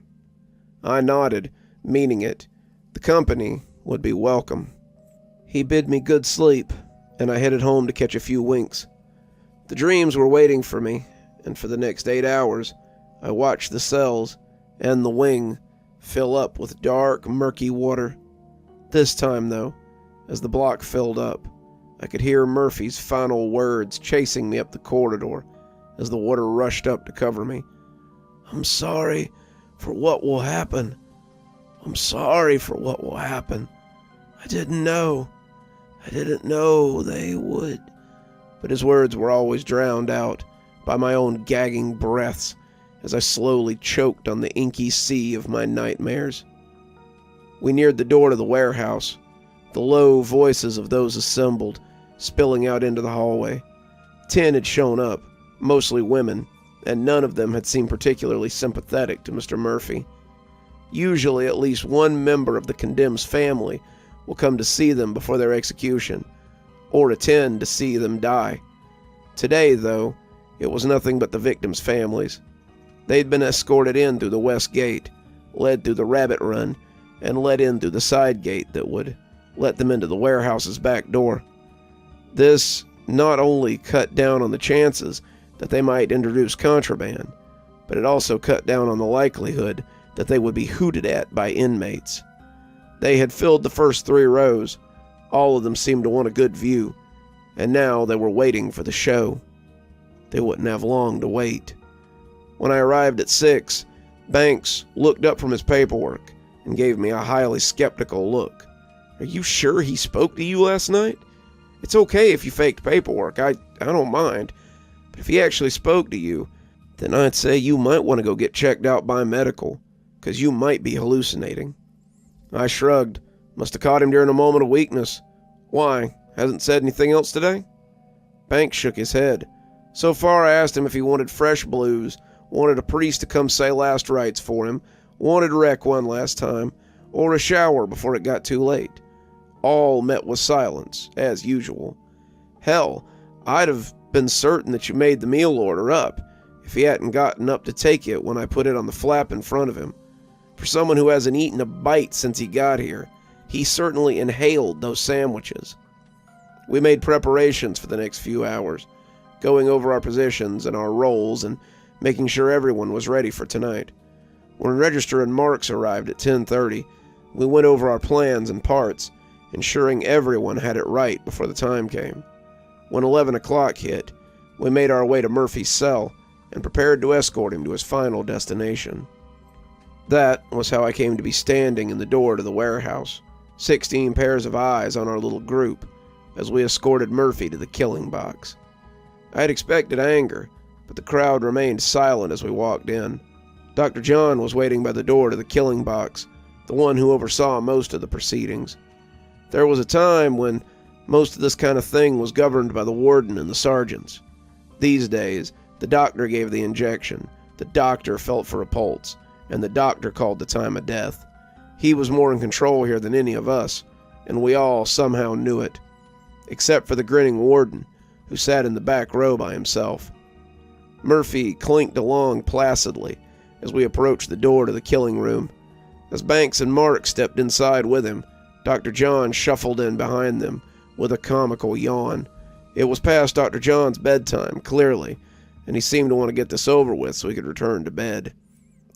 I nodded, meaning it. The company would be welcome. He bid me good sleep, and I headed home to catch a few winks. The dreams were waiting for me, and for the next 8 hours, I watched the cells and the wing fill up with dark, murky water. This time, though, as the block filled up, I could hear Murphy's final words chasing me up the corridor as the water rushed up to cover me. I'm sorry for what will happen. I'm sorry for what will happen. I didn't know they would. But his words were always drowned out by my own gagging breaths as I slowly choked on the inky sea of my nightmares. We neared the door to the warehouse, the low voices of those assembled spilling out into the hallway. 10 had shown up, mostly women, and none of them had seemed particularly sympathetic to Mr. Murphy. Usually at least one member of the condemned's family will come to see them before their execution, or attend to see them die. Today, though, it was nothing but the victims' families. They'd been escorted in through the west gate, led through the rabbit run, and let in through the side gate that would let them into the warehouse's back door. This not only cut down on the chances that they might introduce contraband, but it also cut down on the likelihood that they would be hooted at by inmates. They had filled the first 3 rows. All of them seemed to want a good view, and now they were waiting for the show. They wouldn't have long to wait. When I arrived at 6, Banks looked up from his paperwork and gave me a highly skeptical look. Are you sure he spoke to you last night? It's okay if you faked paperwork, I don't mind. But if he actually spoke to you, then I'd say you might want to go get checked out by medical, 'cause you might be hallucinating. I shrugged. Must have caught him during a moment of weakness. Why? Hasn't said anything else today? Banks shook his head. So far I asked him if he wanted fresh blues, wanted a priest to come say last rites for him, wanted rec one last time, or a shower before it got too late. All met with silence, as usual. Hell, I'd have been certain that you made the meal order up if he hadn't gotten up to take it when I put it on the flap in front of him. For someone who hasn't eaten a bite since he got here, he certainly inhaled those sandwiches. We made preparations for the next few hours, going over our positions and our roles and making sure everyone was ready for tonight. When Register and Marks arrived at 10:30, we went over our plans and parts, ensuring everyone had it right before the time came. When 11 o'clock hit, we made our way to Murphy's cell and prepared to escort him to his final destination. That was how I came to be standing in the door to the warehouse, 16 pairs of eyes on our little group, as we escorted Murphy to the killing box. I had expected anger, but the crowd remained silent as we walked in. Dr. John was waiting by the door to the killing box, the one who oversaw most of the proceedings. There was a time when most of this kind of thing was governed by the warden and the sergeants. These days, the doctor gave the injection, the doctor felt for a pulse, and the doctor called the time of death. He was more in control here than any of us, and we all somehow knew it, except for the grinning warden, who sat in the back row by himself. Murphy clinked along placidly as we approached the door to the killing room. As Banks and Mark stepped inside with him, Dr. John shuffled in behind them with a comical yawn. It was past Dr. John's bedtime, clearly, and he seemed to want to get this over with so he could return to bed.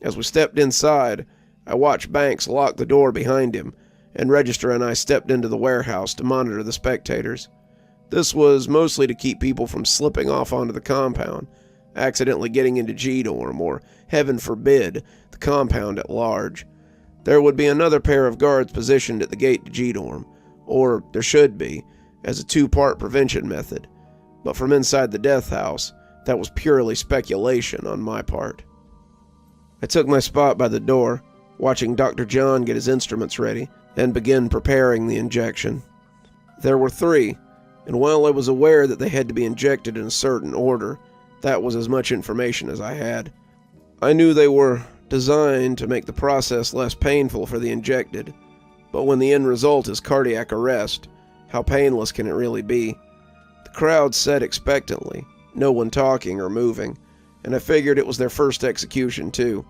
As we stepped inside, I watched Banks lock the door behind him, and Register and I stepped into the warehouse to monitor the spectators. This was mostly to keep people from slipping off onto the compound, accidentally getting into G-Dorm, or, heaven forbid, the compound at large. There would be another pair of guards positioned at the gate to G-Dorm, or there should be, as a two-part prevention method. But from inside the Deathhouse, that was purely speculation on my part. I took my spot by the door, watching Dr. John get his instruments ready and begin preparing the injection. There were 3, and while I was aware that they had to be injected in a certain order, that was as much information as I had. I knew they were designed to make the process less painful for the injected, but when the end result is cardiac arrest, how painless can it really be? The crowd sat expectantly, no one talking or moving, and I figured it was their first execution too.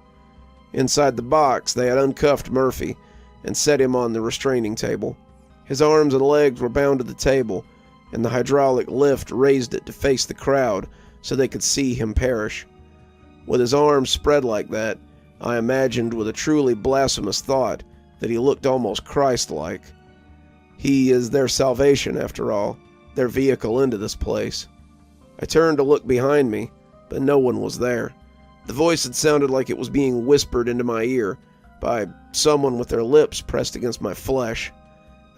Inside the box, they had uncuffed Murphy and set him on the restraining table. His arms and legs were bound to the table, and the hydraulic lift raised it to face the crowd so they could see him perish. With his arms spread like that, I imagined with a truly blasphemous thought that he looked almost Christ-like. He is their salvation, after all, their vehicle into this place. I turned to look behind me, but no one was there. The voice had sounded like it was being whispered into my ear by someone with their lips pressed against my flesh.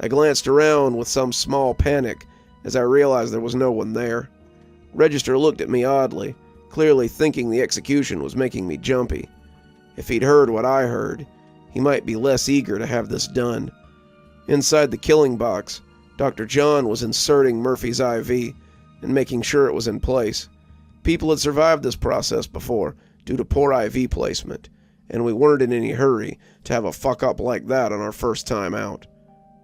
I glanced around with some small panic as I realized there was no one there. Register looked at me oddly, clearly thinking the execution was making me jumpy. If he'd heard what I heard, he might be less eager to have this done. Inside the killing box, Dr. John was inserting Murphy's IV and making sure it was in place. People had survived this process before due to poor IV placement, and we weren't in any hurry to have a fuck-up like that on our first time out.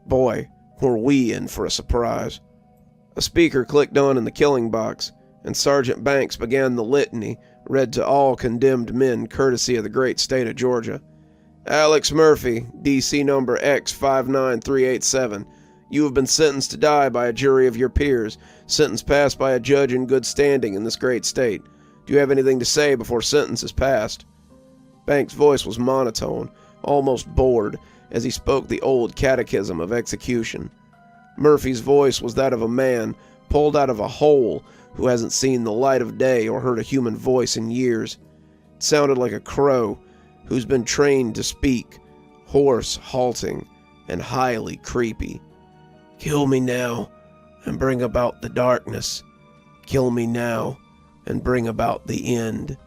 Boy, were we in for a surprise. A speaker clicked on in the killing box, and Sergeant Banks began the litany read to all condemned men courtesy of the great state of Georgia. Alex Murphy, DC number X59387, you have been sentenced to die by a jury of your peers, sentence passed by a judge in good standing in this great state. Do you have anything to say before sentence is passed? Banks' voice was monotone, almost bored, as he spoke the old catechism of execution. Murphy's voice was that of a man pulled out of a hole who hasn't seen the light of day or heard a human voice in years. It sounded like a crow who's been trained to speak, hoarse, halting, and highly creepy. Kill me now, and bring about the darkness. Kill me now, and bring about the end.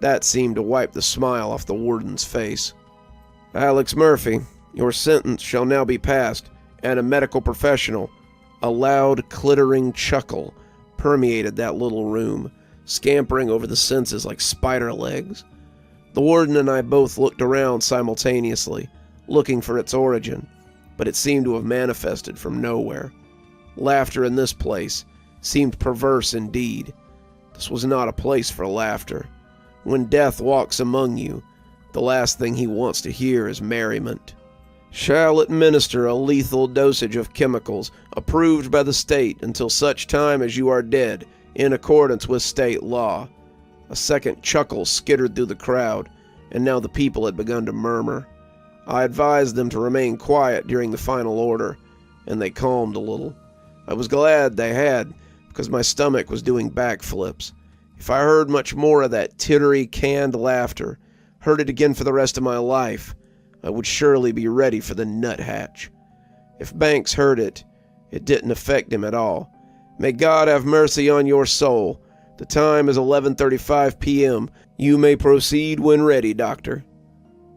That seemed to wipe the smile off the warden's face. Alex Murphy, your sentence shall now be passed, and a medical professional, a loud, clittering chuckle, permeated that little room, scampering over the senses like spider legs. The warden and I both looked around simultaneously, looking for its origin, but it seemed to have manifested from nowhere. Laughter in this place seemed perverse indeed. This was not a place for laughter. When death walks among you, the last thing he wants to hear is merriment. Shall administer a lethal dosage of chemicals approved by the state until such time as you are dead, in accordance with state law. A second chuckle skittered through the crowd, and now the people had begun to murmur. I advised them to remain quiet during the final order, and they calmed a little. I was glad they had, because my stomach was doing backflips. If I heard much more of that tittery, canned laughter, heard it again for the rest of my life, I would surely be ready for the nuthatch. If Banks heard it, it didn't affect him at all. May God have mercy on your soul. The time is 11:35 p.m. You may proceed when ready, Doctor.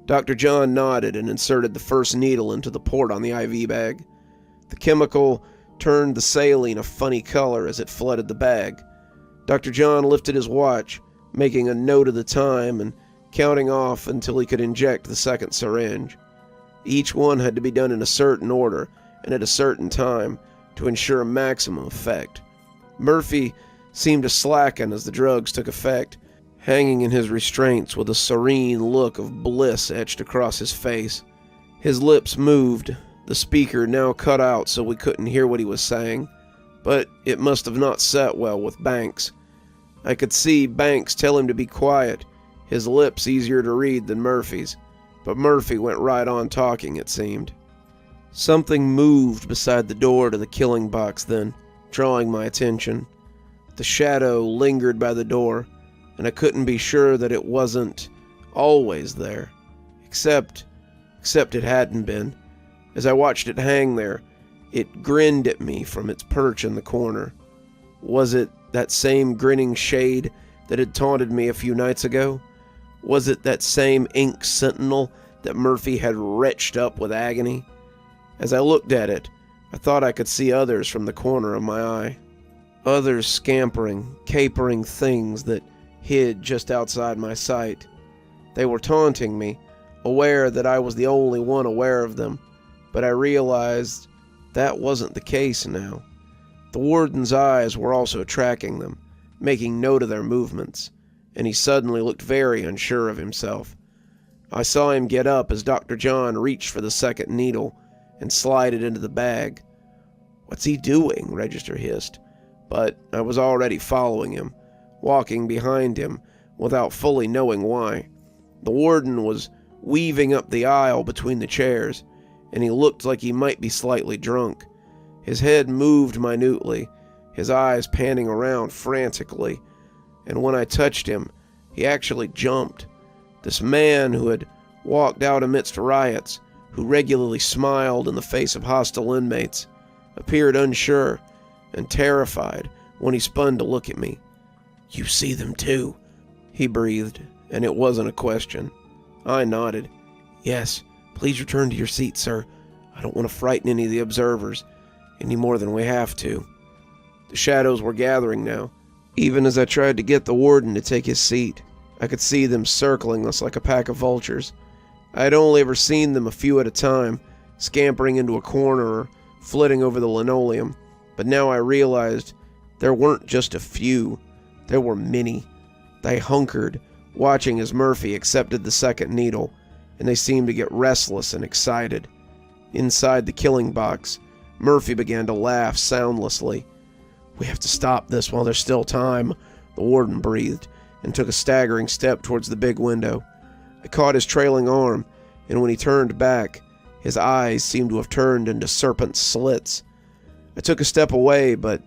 Dr. John nodded and inserted the first needle into the port on the IV bag. The chemical turned the saline a funny color as it flooded the bag. Dr. John lifted his watch, making a note of the time and counting off until he could inject the second syringe. Each one had to be done in a certain order and at a certain time to ensure maximum effect. Murphy seemed to slacken as the drugs took effect, hanging in his restraints with a serene look of bliss etched across his face. His lips moved, the speaker now cut out so we couldn't hear what he was saying, but it must have not set well with Banks. I could see Banks tell him to be quiet, his lips easier to read than Murphy's, but Murphy went right on talking, it seemed. Something moved beside the door to the killing box then, drawing my attention. The shadow lingered by the door, and I couldn't be sure that it wasn't always there, except it hadn't been. As I watched it hang there, it grinned at me from its perch in the corner. Was it that same grinning shade that had taunted me a few nights ago? Was it that same ink sentinel that Murphy had retched up with agony? As I looked at it, I thought I could see others from the corner of my eye. Others scampering, capering things that hid just outside my sight. They were taunting me, aware that I was the only one aware of them, but I realized that wasn't the case now. The warden's eyes were also tracking them, making note of their movements, and he suddenly looked very unsure of himself. I saw him get up as Dr. John reached for the second needle and slide it into the bag. "What's he doing?" Register hissed, but I was already following him, walking behind him without fully knowing why. The warden was weaving up the aisle between the chairs, and he looked like he might be slightly drunk. His head moved minutely, his eyes panning around frantically, and when I touched him, he actually jumped. This man who had walked out amidst riots, who regularly smiled in the face of hostile inmates, appeared unsure and terrified when he spun to look at me. "You see them too?" he breathed, and it wasn't a question. I nodded. "Yes, please return to your seat, sir. I don't want to frighten any of the observers, any more than we have to." The shadows were gathering now. Even as I tried to get the warden to take his seat, I could see them circling us like a pack of vultures. I had only ever seen them a few at a time, scampering into a corner or flitting over the linoleum, but now I realized there weren't just a few, there were many. They hunkered, watching as Murphy accepted the second needle, and they seemed to get restless and excited. Inside the killing box, Murphy began to laugh soundlessly. "We have to stop this while there's still time," the warden breathed, and took a staggering step towards the big window. I caught his trailing arm, and when he turned back, his eyes seemed to have turned into serpent slits. I took a step away, but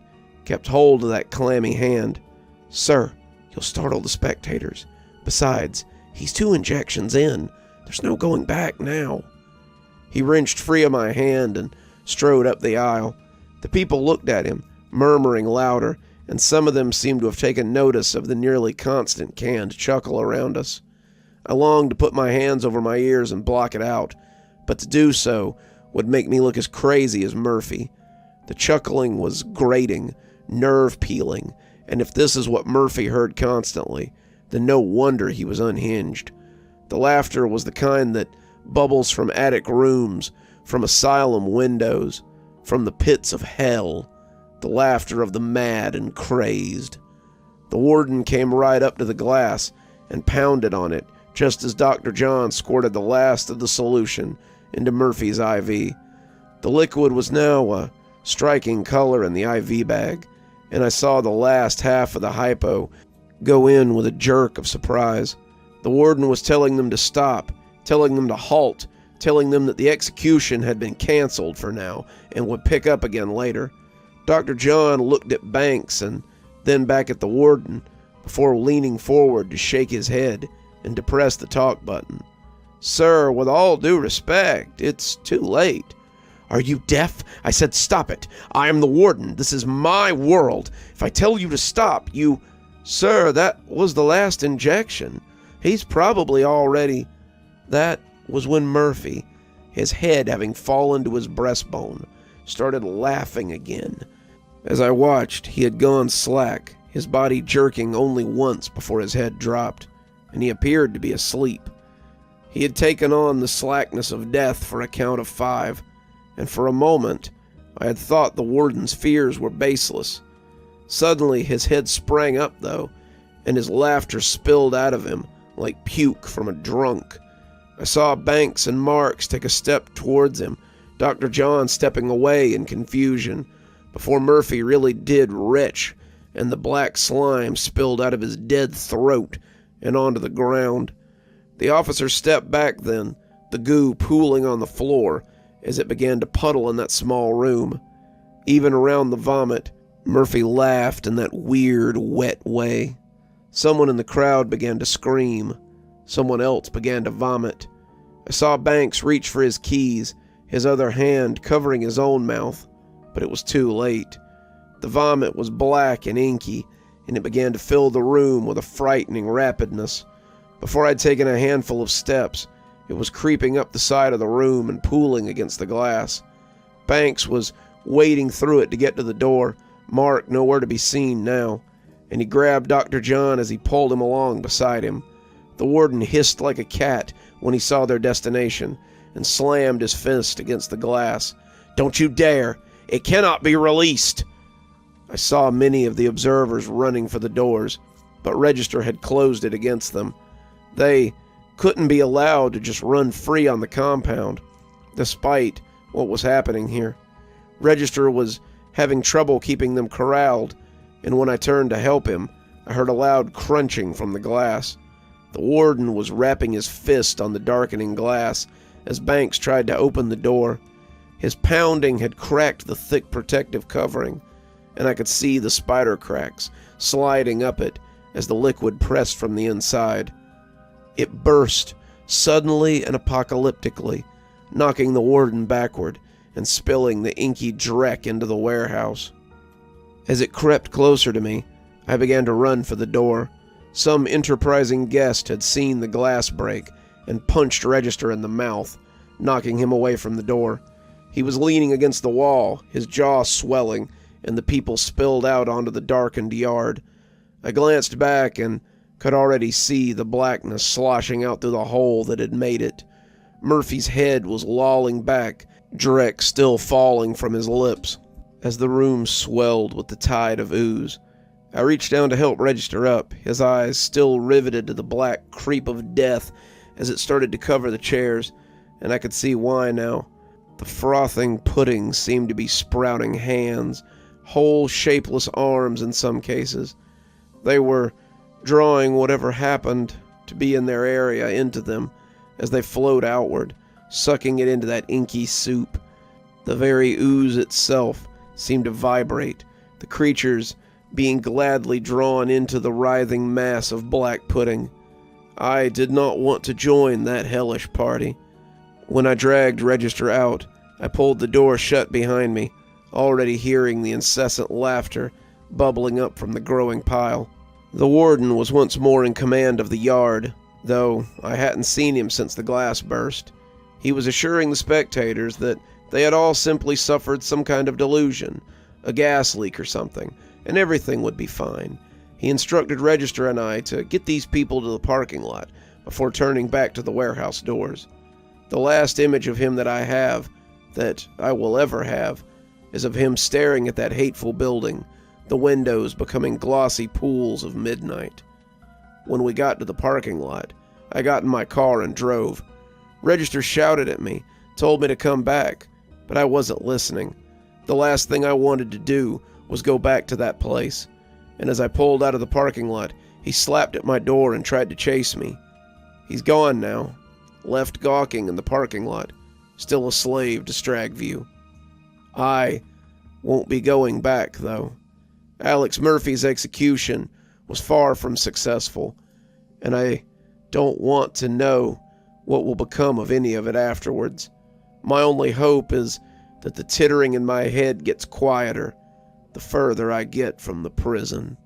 kept hold of that clammy hand. "Sir, you'll startle the spectators. Besides, he's 2 injections in. There's no going back now." He wrenched free of my hand and strode up the aisle. The people looked at him, murmuring louder, and some of them seemed to have taken notice of the nearly constant canned chuckle around us. I longed to put my hands over my ears and block it out, but to do so would make me look as crazy as Murphy. The chuckling was grating, nerve-peeling, and if this is what Murphy heard constantly, then no wonder he was unhinged. The laughter was the kind that bubbles from attic rooms, from asylum windows, from the pits of hell, the laughter of the mad and crazed. The warden came right up to the glass and pounded on it just as Dr. John squirted the last of the solution into Murphy's IV. The liquid was now a striking color in the IV bag, and I saw the last half of the hypo go in with a jerk of surprise. The warden was telling them to stop, telling them to halt, telling them that the execution had been canceled for now and would pick up again later. Dr. John looked at Banks and then back at the warden before leaning forward to shake his head and to press the talk button. "Sir, with all due respect, it's too late." "Are you deaf? I said stop it. I am the warden. This is my world. If I tell you to stop, you—" "Sir, that was the last injection. He's probably already—" That was when Murphy, his head having fallen to his breastbone, started laughing again. As I watched, he had gone slack, his body jerking only once before his head dropped, and he appeared to be asleep. He had taken on the slackness of death for a count of 5, and for a moment I had thought the warden's fears were baseless. Suddenly his head sprang up, though, and his laughter spilled out of him like puke from a drunk. I saw Banks and Marks take a step towards him, Dr. John stepping away in confusion, before Murphy really did retch, and the black slime spilled out of his dead throat and onto the ground. The officer stepped back then, the goo pooling on the floor as it began to puddle in that small room. Even around the vomit, Murphy laughed in that weird, wet way. Someone in the crowd began to scream. Someone else began to vomit. I saw Banks reach for his keys, his other hand covering his own mouth, but it was too late. The vomit was black and inky, and it began to fill the room with a frightening rapidness. Before I'd taken a handful of steps, it was creeping up the side of the room and pooling against the glass. Banks was wading through it to get to the door, Mark nowhere to be seen now, and he grabbed Dr. John as he pulled him along beside him. The warden hissed like a cat when he saw their destination and slammed his fist against the glass. "Don't you dare! It cannot be released!" I saw many of the observers running for the doors, but Register had closed it against them. They couldn't be allowed to just run free on the compound, despite what was happening here. Register was having trouble keeping them corralled, and when I turned to help him, I heard a loud crunching from the glass. The warden was rapping his fist on the darkening glass as Banks tried to open the door. His pounding had cracked the thick protective covering, and I could see the spider cracks sliding up it as the liquid pressed from the inside. It burst, suddenly and apocalyptically, knocking the warden backward and spilling the inky dreck into the warehouse. As it crept closer to me, I began to run for the door. Some enterprising guest had seen the glass break and punched Register in the mouth, knocking him away from the door. He was leaning against the wall, his jaw swelling, and the people spilled out onto the darkened yard. I glanced back and could already see the blackness sloshing out through the hole that had made it. Murphy's head was lolling back, dreck still falling from his lips, as the room swelled with the tide of ooze. I reached down to help Register up, his eyes still riveted to the black creep of death as it started to cover the chairs, and I could see why now. The frothing pudding seemed to be sprouting hands, whole shapeless arms in some cases. They were drawing whatever happened to be in their area into them as they flowed outward, sucking it into that inky soup. The very ooze itself seemed to vibrate, the creatures being gladly drawn into the writhing mass of black pudding. I did not want to join that hellish party. When I dragged Register out, I pulled the door shut behind me, already hearing the incessant laughter bubbling up from the growing pile. The warden was once more in command of the yard, though I hadn't seen him since the glass burst. He was assuring the spectators that they had all simply suffered some kind of delusion, a gas leak or something, and everything would be fine. He instructed Register and I to get these people to the parking lot before turning back to the warehouse doors. The last image of him that I have, that I will ever have, is of him staring at that hateful building, the windows becoming glossy pools of midnight. When we got to the parking lot, I got in my car and drove. Register shouted at me, told me to come back, but I wasn't listening. The last thing I wanted to do was go back to that place, and as I pulled out of the parking lot, he slapped at my door and tried to chase me. He's gone now, left gawking in the parking lot, still a slave to Stragview. I won't be going back, though. Alex Murphy's execution was far from successful, and I don't want to know what will become of any of it afterwards. My only hope is that the tittering in my head gets quieter the further I get from the prison.